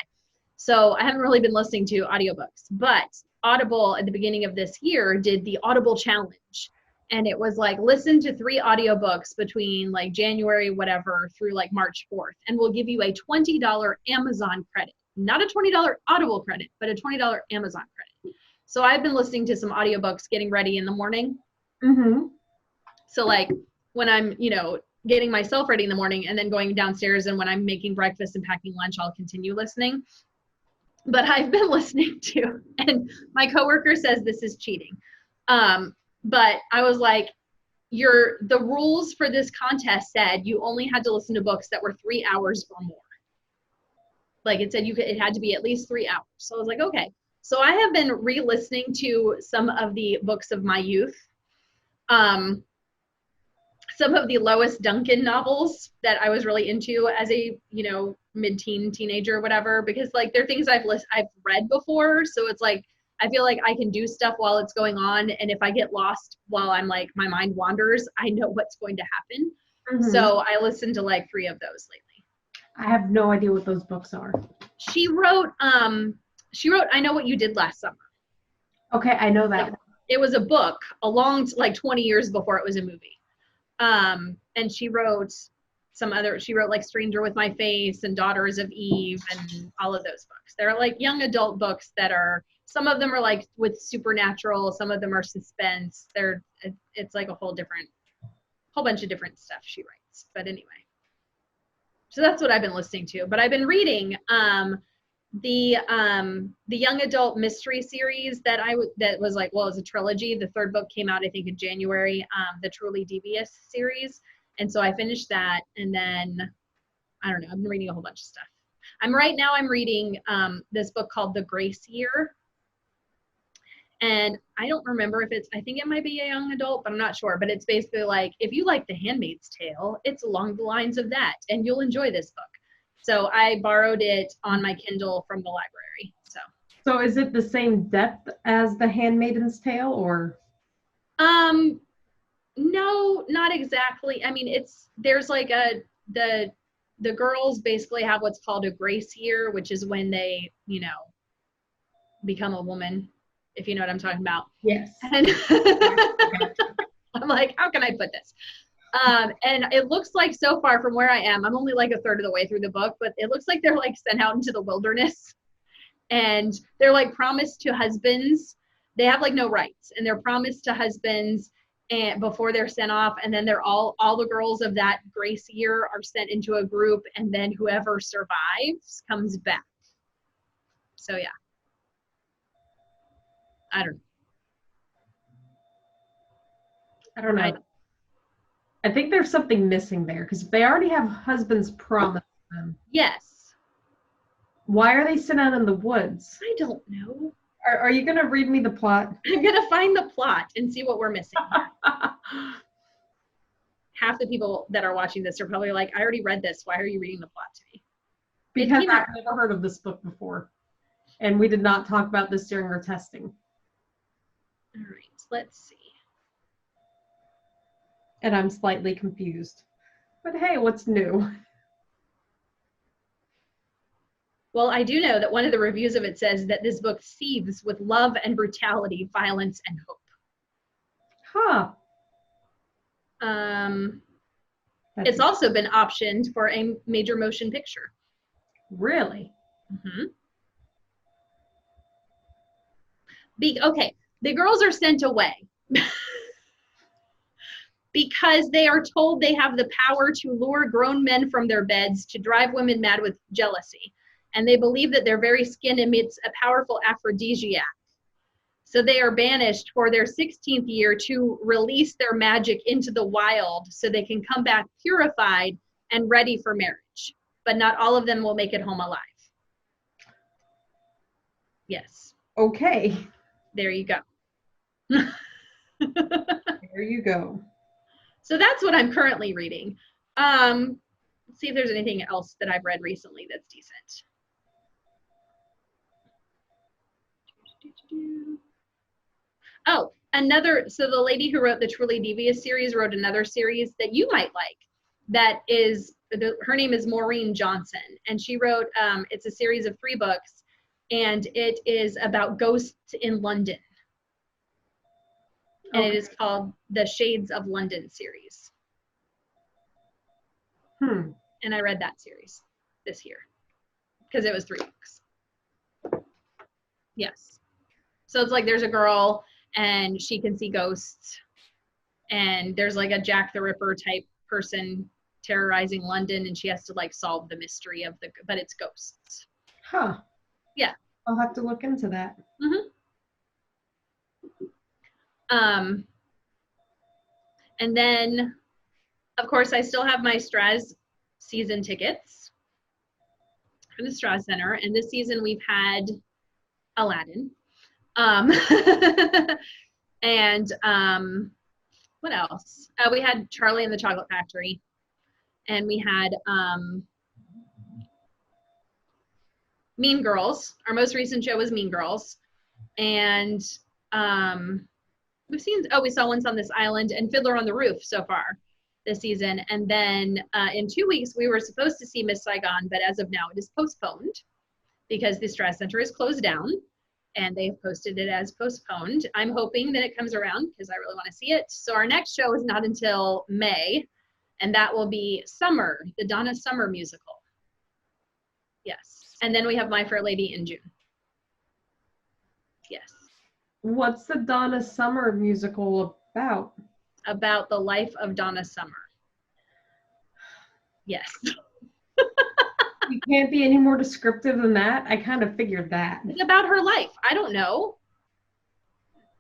So I haven't really been listening to audiobooks, but Audible at the beginning of this year did the Audible challenge. And it was like, listen to 3 audiobooks between like January, whatever, through like March 4th. And we'll give you a $20 Amazon credit, not a $20 Audible credit, but a $20 Amazon credit. So I've been listening to some audiobooks getting ready in the morning. Mm-hmm. So like when I'm, you know, getting myself ready in the morning and then going downstairs, and when I'm making breakfast and packing lunch, I'll continue listening. But I've been listening to, and my coworker says this is cheating. But I was like, the rules for this contest said you only had to listen to books that were 3 hours or more. Like it said it had to be at least 3 hours. So I was like, okay. So I have been re-listening to some of the books of my youth. Some of the Lois Duncan novels that I was really into as a, you know, mid-teen teenager or whatever, because like they're things I've read before. So it's like, I feel like I can do stuff while it's going on. And if I get lost while I'm like, my mind wanders, I know what's going to happen. Mm-hmm. So I listened to like 3 of those lately. I have no idea what those books are. She wrote I Know What You Did Last Summer. Okay, I know that. Like, it was a book like 20 years before it was a movie. And she wrote like Stranger with My Face and Daughters of Eve and all of those books. They're like young adult books that are, some of them are like with supernatural, some of them are suspense. It's like a whole bunch of different stuff she writes. But anyway, so that's what I've been listening to. But I've been reading the young adult mystery series that was like, well, it's a trilogy. The 3rd book came out I think in January, the Truly Devious series, and so I finished that. And then I don't know, I've been reading a whole bunch of stuff. I'm reading this book called The Grace Year, and I don't remember if I think it might be a young adult, but I'm not sure. But it's basically like, if you like The Handmaid's Tale, it's along the lines of that, and you'll enjoy this book. So I borrowed it on my Kindle from the library. So is it the same depth as The Handmaid's Tale, or? No, not exactly. I mean, there's like the girls basically have what's called a grace year, which is when they, you know, become a woman, if you know what I'm talking about. Yes. And I'm like, how can I put this? And it looks like so far from where I am, I'm only like a third of the way through the book, but it looks like they're like sent out into the wilderness, and they're like promised to husbands. They have like no rights, and they're promised to husbands and before they're sent off. And then they're all the girls of that grace year are sent into a group, and then whoever survives comes back. So yeah, I don't know. I don't know. I think there's something missing there because if they already have husbands promised them, Yes. why are they sitting out in the woods? I don't know. Are you going to read me the plot? I'm going to find the plot and see what we're missing. Half the people that are watching this are probably like, I already read this. Why are you reading the plot to me? Because I've never heard of this book before. And we did not talk about this during our testing. All right, let's see. And I'm slightly confused. But hey, what's new? Well, I do know that one of the reviews of it says that this book seethes with love and brutality, violence and hope. Huh. It's also been optioned for a major motion picture. Really? Mm-hmm. Okay, the girls are sent away because they are told they have the power to lure grown men from their beds, to drive women mad with jealousy. And they believe that their very skin emits a powerful aphrodisiac. So they are banished for their 16th year to release their magic into the wild so they can come back purified and ready for marriage. But not all of them will make it home alive. Yes. Okay. There you go. There you go. So that's what I'm currently reading. Let's see if there's anything else that I've read recently that's decent. Oh, so the lady who wrote the Truly Devious series wrote another series that you might like. That is, her name is Maureen Johnson, and she wrote, it's a series of 3 books, and it is about ghosts in London. And It is called the Shades of London series. And I read that series this year because it was 3 books. Yes. So it's like there's a girl and she can see ghosts, and there's like a Jack the Ripper type person terrorizing London, and she has to like solve the mystery of but it's ghosts. Huh. Yeah. I'll have to look into that. And then, of course, I still have my Straz season tickets for the Straz Center, and this season we've had Aladdin. And what else? We had Charlie and the Chocolate Factory, and we had Mean Girls. Our most recent show was Mean Girls, and we saw Once on This Island and Fiddler on the Roof so far this season. And then in 2 weeks, we were supposed to see Miss Saigon, but as of now, it is postponed because the Straz Center is closed down, and they've posted it as postponed. I'm hoping that it comes around because I really want to see it. So our next show is not until May, and that will be Summer, the Donna Summer musical. Yes. And then we have My Fair Lady in June. Yes. What's the Donna Summer musical about? About the life of Donna Summer. Yes. You can't be any more descriptive than that. I kind of figured that. It's about her life. I don't know.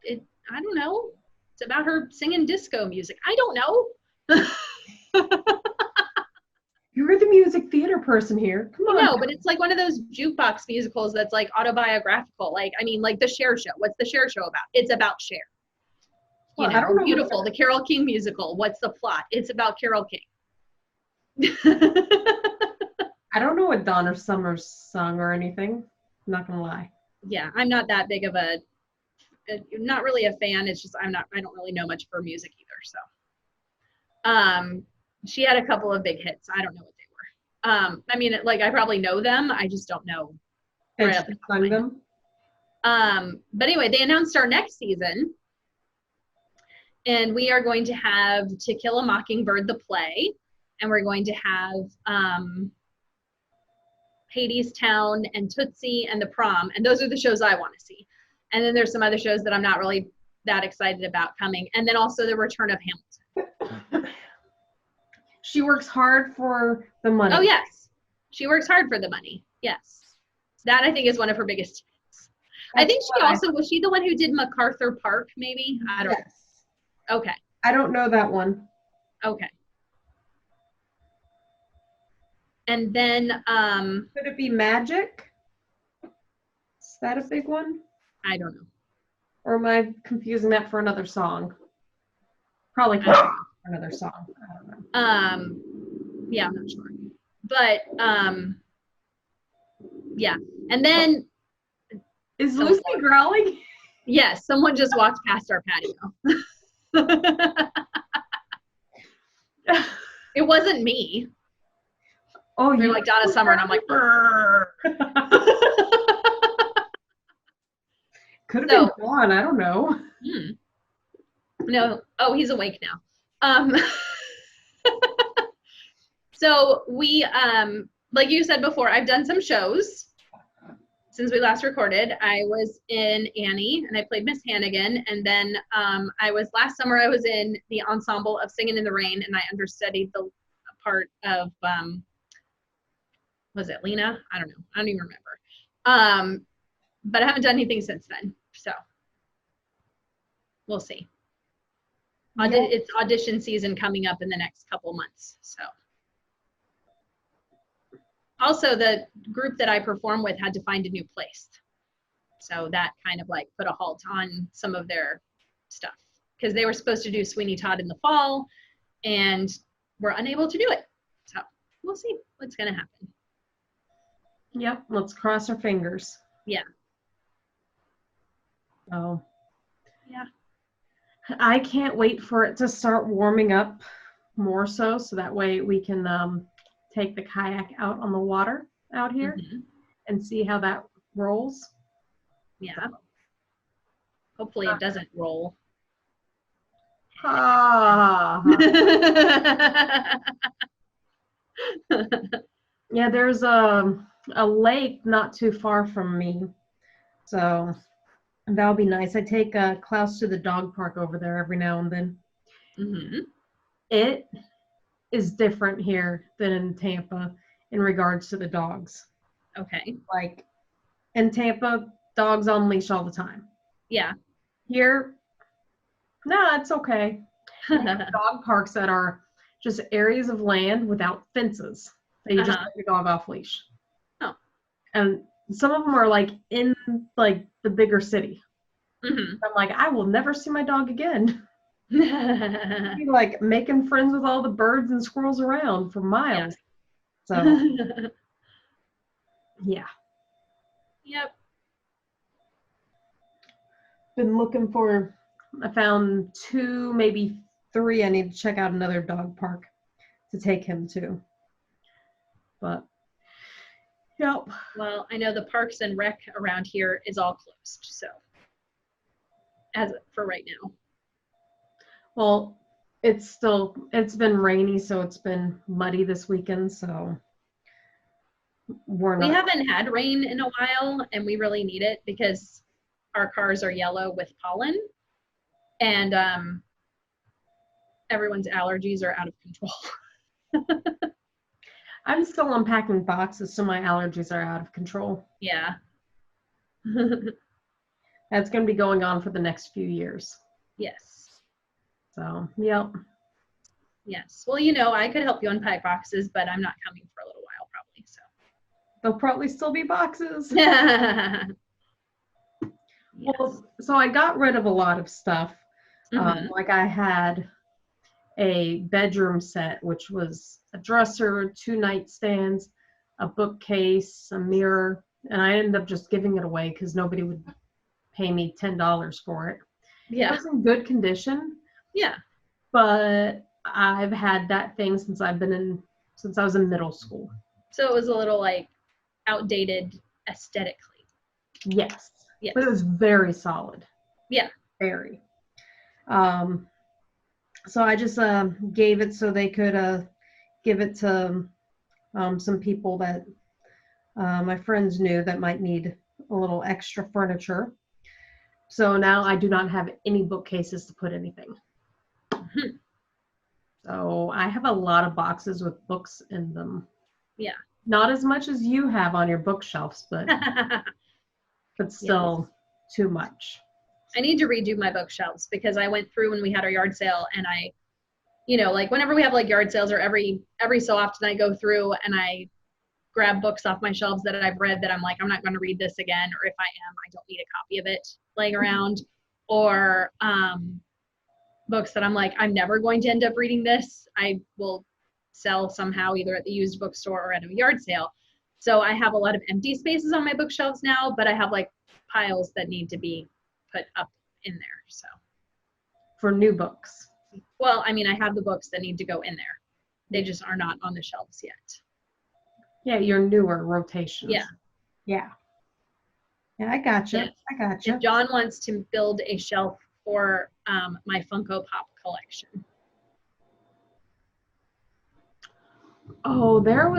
I don't know. It's about her singing disco music. I don't know. You're the music theater person here. Come on. No, but it's like one of those jukebox musicals that's like autobiographical. Like, I mean, like the Cher show. What's the Cher show about? It's about Cher. Well, I don't know. Beautiful. The Carole King musical. What's the plot? It's about Carole King. I don't know what Donna Summer's sung or anything. I'm not gonna lie. Yeah, I'm not that big of not really a fan. It's just I don't really know much of her music either. So, she had a couple of big hits. I don't know what they were. I mean, like I probably know them. I just don't know. Right up sung them. But anyway, they announced our next season, and we are going to have To Kill a Mockingbird the play, and we're going to have Hadestown and Tootsie and The Prom, and those are the shows I want to see. And then there's some other shows that I'm not really that excited about coming, and then also the return of Hamilton. She works hard for the money. Oh yes, she works hard for the money. Yes, that I think is one of her biggest hits. I think she also was she the one who did MacArthur Park? Maybe I don't. Yes. Okay, I don't know that one. Okay. And then Could it be Magic? Is that a big one? I don't know. Or am I confusing that for another song? Probably confusing for another song. I don't know. Yeah, I'm not sure. But yeah. And then Is Lucy growling? yes, someone just walked past our patio. It wasn't me. Oh, They're you like Donna Summer, and I'm like, could have So- been Dawn. I don't know. no. Oh, he's awake now. So we, like you said before, I've done some shows since we last recorded. I was in Annie, and I played Miss Hannigan, and then last summer I was in the ensemble of Singing in the Rain, and I understudied the part of was it Lena? I don't know. I don't even remember. But I haven't done anything since then, so we'll see. It's audition season coming up in the next couple months, so. Also, the group that I perform with had to find a new place. So that kind of like put a halt on some of their stuff because they were supposed to do Sweeney Todd in the fall and were unable to do it. So we'll see what's going to happen. Yep, let's cross our fingers. Yeah. Oh. Yeah. I can't wait for it to start warming up more so that way we can take the kayak out on the water out here and see how that rolls. Yeah. Hopefully it doesn't roll. Ah. Yeah, there's a lake not too far from me. So that'll be nice. I take Klaus to the dog park over there every now and then. It is different here than in Tampa in regards to the dogs. Okay. Like in Tampa, dogs on leash all the time. Yeah. Here, no, it's okay. Dog parks that are just areas of land without fences that you just let your dog off leash. Oh. And some of them are like in like the bigger city. I'm like, I will never see my dog again. Like making friends with all the birds and squirrels around for miles. Yeah. So yeah. Yep. Been looking for, I found 2, maybe 3. I need to check out another dog park to take him to. But yep. Well, I know the Parks and Rec around here is all closed, so as for right now. Well, it's been rainy, so it's been muddy this weekend, so we haven't had rain in a while, and we really need it because our cars are yellow with pollen, and everyone's allergies are out of control. I'm still unpacking boxes, so my allergies are out of control. Yeah. That's going to be going on for the next few years. Yes. So, yep. Yes. Well, you know, I could help you unpack boxes, but I'm not coming for a little while probably, so. There'll probably still be boxes. Yes. Well, so I got rid of a lot of stuff. Like I had a bedroom set, which was a dresser, 2 nightstands, a bookcase, a mirror, and I ended up just giving it away because nobody would pay me $10 for it. Yeah. It was in good condition. Yeah. But I've had that thing since I was in middle school. So it was a little like outdated aesthetically. Yes. Yes. But it was very solid. Yeah. Very. So I just gave it so they could give it to some people that my friends knew that might need a little extra furniture. So now I do not have any bookcases to put anything. So I have a lot of boxes with books in them. Yeah. Not as much as you have on your bookshelves, but still too much. I need to redo my bookshelves because I went through when we had our yard sale and I, like whenever we have like yard sales or every so often I go through and I grab books off my shelves that I've read that I'm like, I'm not going to read this again. Or if I am, I don't need a copy of it laying around. Or books that I'm like, I'm never going to end up reading this. I will sell somehow either at the used bookstore or at a yard sale. So I have a lot of empty spaces on my bookshelves now, but I have like piles that need to be put up in there. So For new books. well, I mean, I have the books that need to go in there. They just are not on the shelves yet. Yeah, your newer rotations. Yeah. Yeah. Yeah, I gotcha. Yeah. I gotcha. And John wants to build a shelf for my Funko Pop collection. Oh, that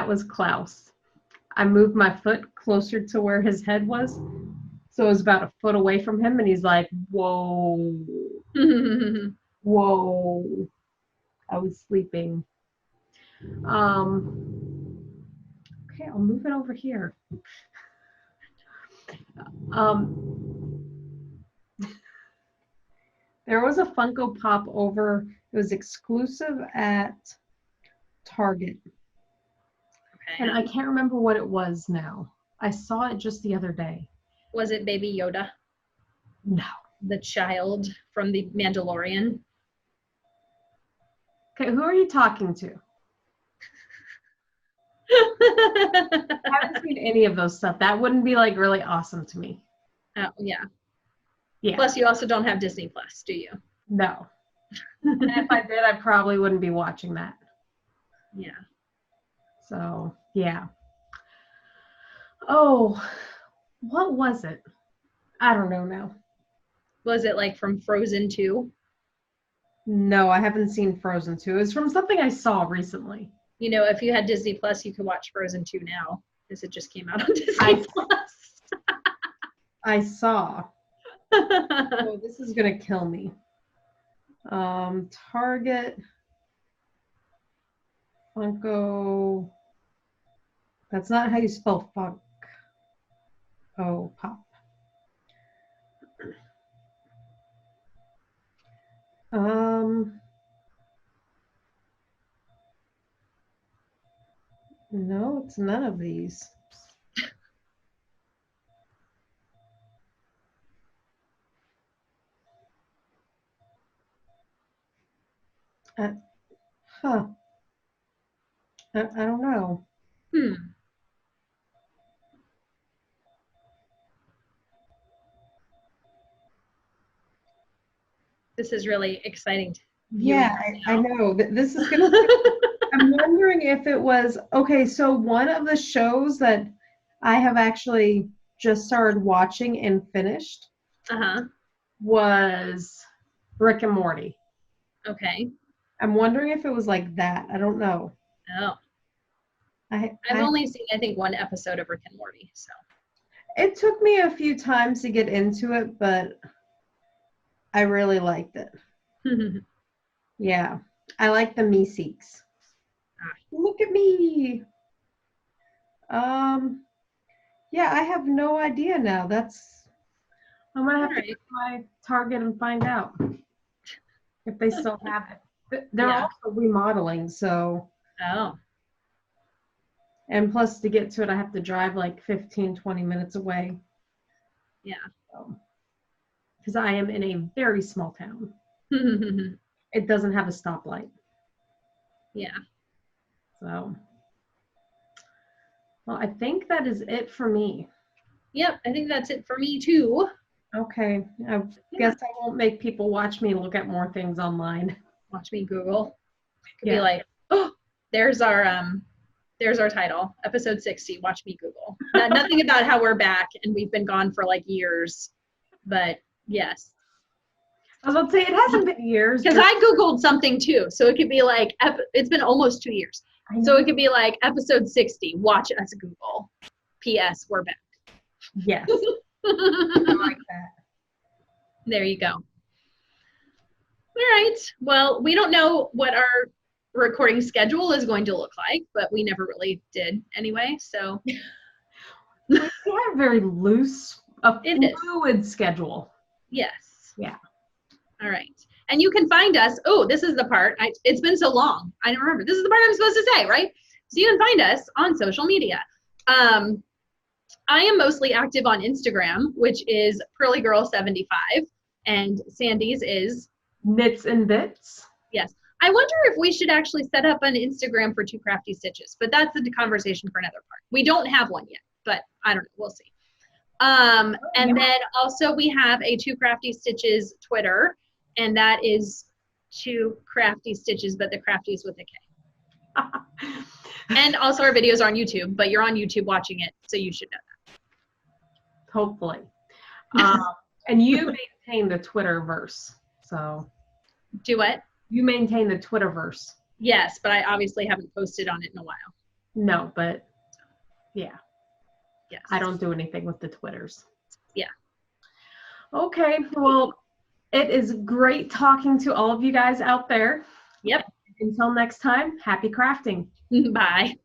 was Klaus. I moved my foot closer to where his head was. So it was about a foot away from him, and he's like, whoa, whoa. I was sleeping. Okay, I'll move it over here. There was a Funko Pop over, it was exclusive at Target. Okay. And I can't remember what it was now. I saw it just the other day. Was it Baby Yoda? No. The child from the Mandalorian? Okay, who are you talking to? I haven't seen any of those stuff. That wouldn't be like really awesome to me. Oh, yeah. Yeah. Plus, you also don't have Disney Plus, do you? No. And if I did, I probably wouldn't be watching that. Yeah. So, yeah. Oh, what was it? I don't know now. Was it like from Frozen 2? No, I haven't seen Frozen 2. It's from something I saw recently. If you had Disney Plus, you could watch Frozen 2 now because it just came out on Disney Plus. I saw. Oh, this is going to kill me. Target. Funko. That's not how you spell funk. Oh, pop. No, it's none of these. Huh. I don't know. This is really exciting. Yeah, I know. This is going to. I'm wondering if it was. Okay, so one of the shows that I have actually just started watching and finished was Rick and Morty. Okay. I'm wondering if it was like that. I don't know. Oh. I've only seen, I think, one episode of Rick and Morty. So. It took me a few times to get into it, but I really liked it. Yeah. I like the Meeseeks. Look at me. Yeah, I have no idea now. I'm gonna have to go to my Target and find out if they still have it. They're also remodeling, so. Oh. And plus to get to it, I have to drive like 15, 20 minutes away. Yeah. Because I am in a very small town. It doesn't have a stoplight. Yeah. So, well, I think that is it for me. Yep, I think that's it for me too. Okay, I guess I won't make people watch me look at more things online. Watch me Google. Could be like, oh, there's our title, episode 60. Watch me Google. Nothing about how we're back and we've been gone for like years, but yes. I was about to say it hasn't been years. Because I Googled something too, so it could be like it's been almost 2 years. So it could be like episode 60. Watch us Google. P.S. We're back. Yes. I like that. There you go. All right. Well, we don't know what our recording schedule is going to look like, but we never really did anyway. So We have a very loose, It is. fluid schedule. Yes. Yeah. All right. And you can find us. Oh, this is the part. It's been so long. I don't remember. This is the part I'm supposed to say, right? So you can find us on social media. I am mostly active on Instagram, which is PearlyGirl75, and Sandy's is Knits and Bits. yes. I wonder if we should actually set up an Instagram for Two Crafty Stitches, but that's a conversation for another part. We don't have one yet, but I don't know. We'll see. And then also we have a Two Crafty Stitches Twitter, and that is Two Crafty Stitches, but the crafty is with a K. And also our videos are on YouTube, but you're on YouTube watching it, so you should know that. Hopefully. And you maintain the Twitterverse. So Do what? you maintain the Twitterverse. Yes, but I obviously haven't posted on it in a while. No, but yeah. Yes. I don't do anything with the Twitters. Yeah. Okay. Well, it is great talking to all of you guys out there. Yep. Until next time, happy crafting. Bye.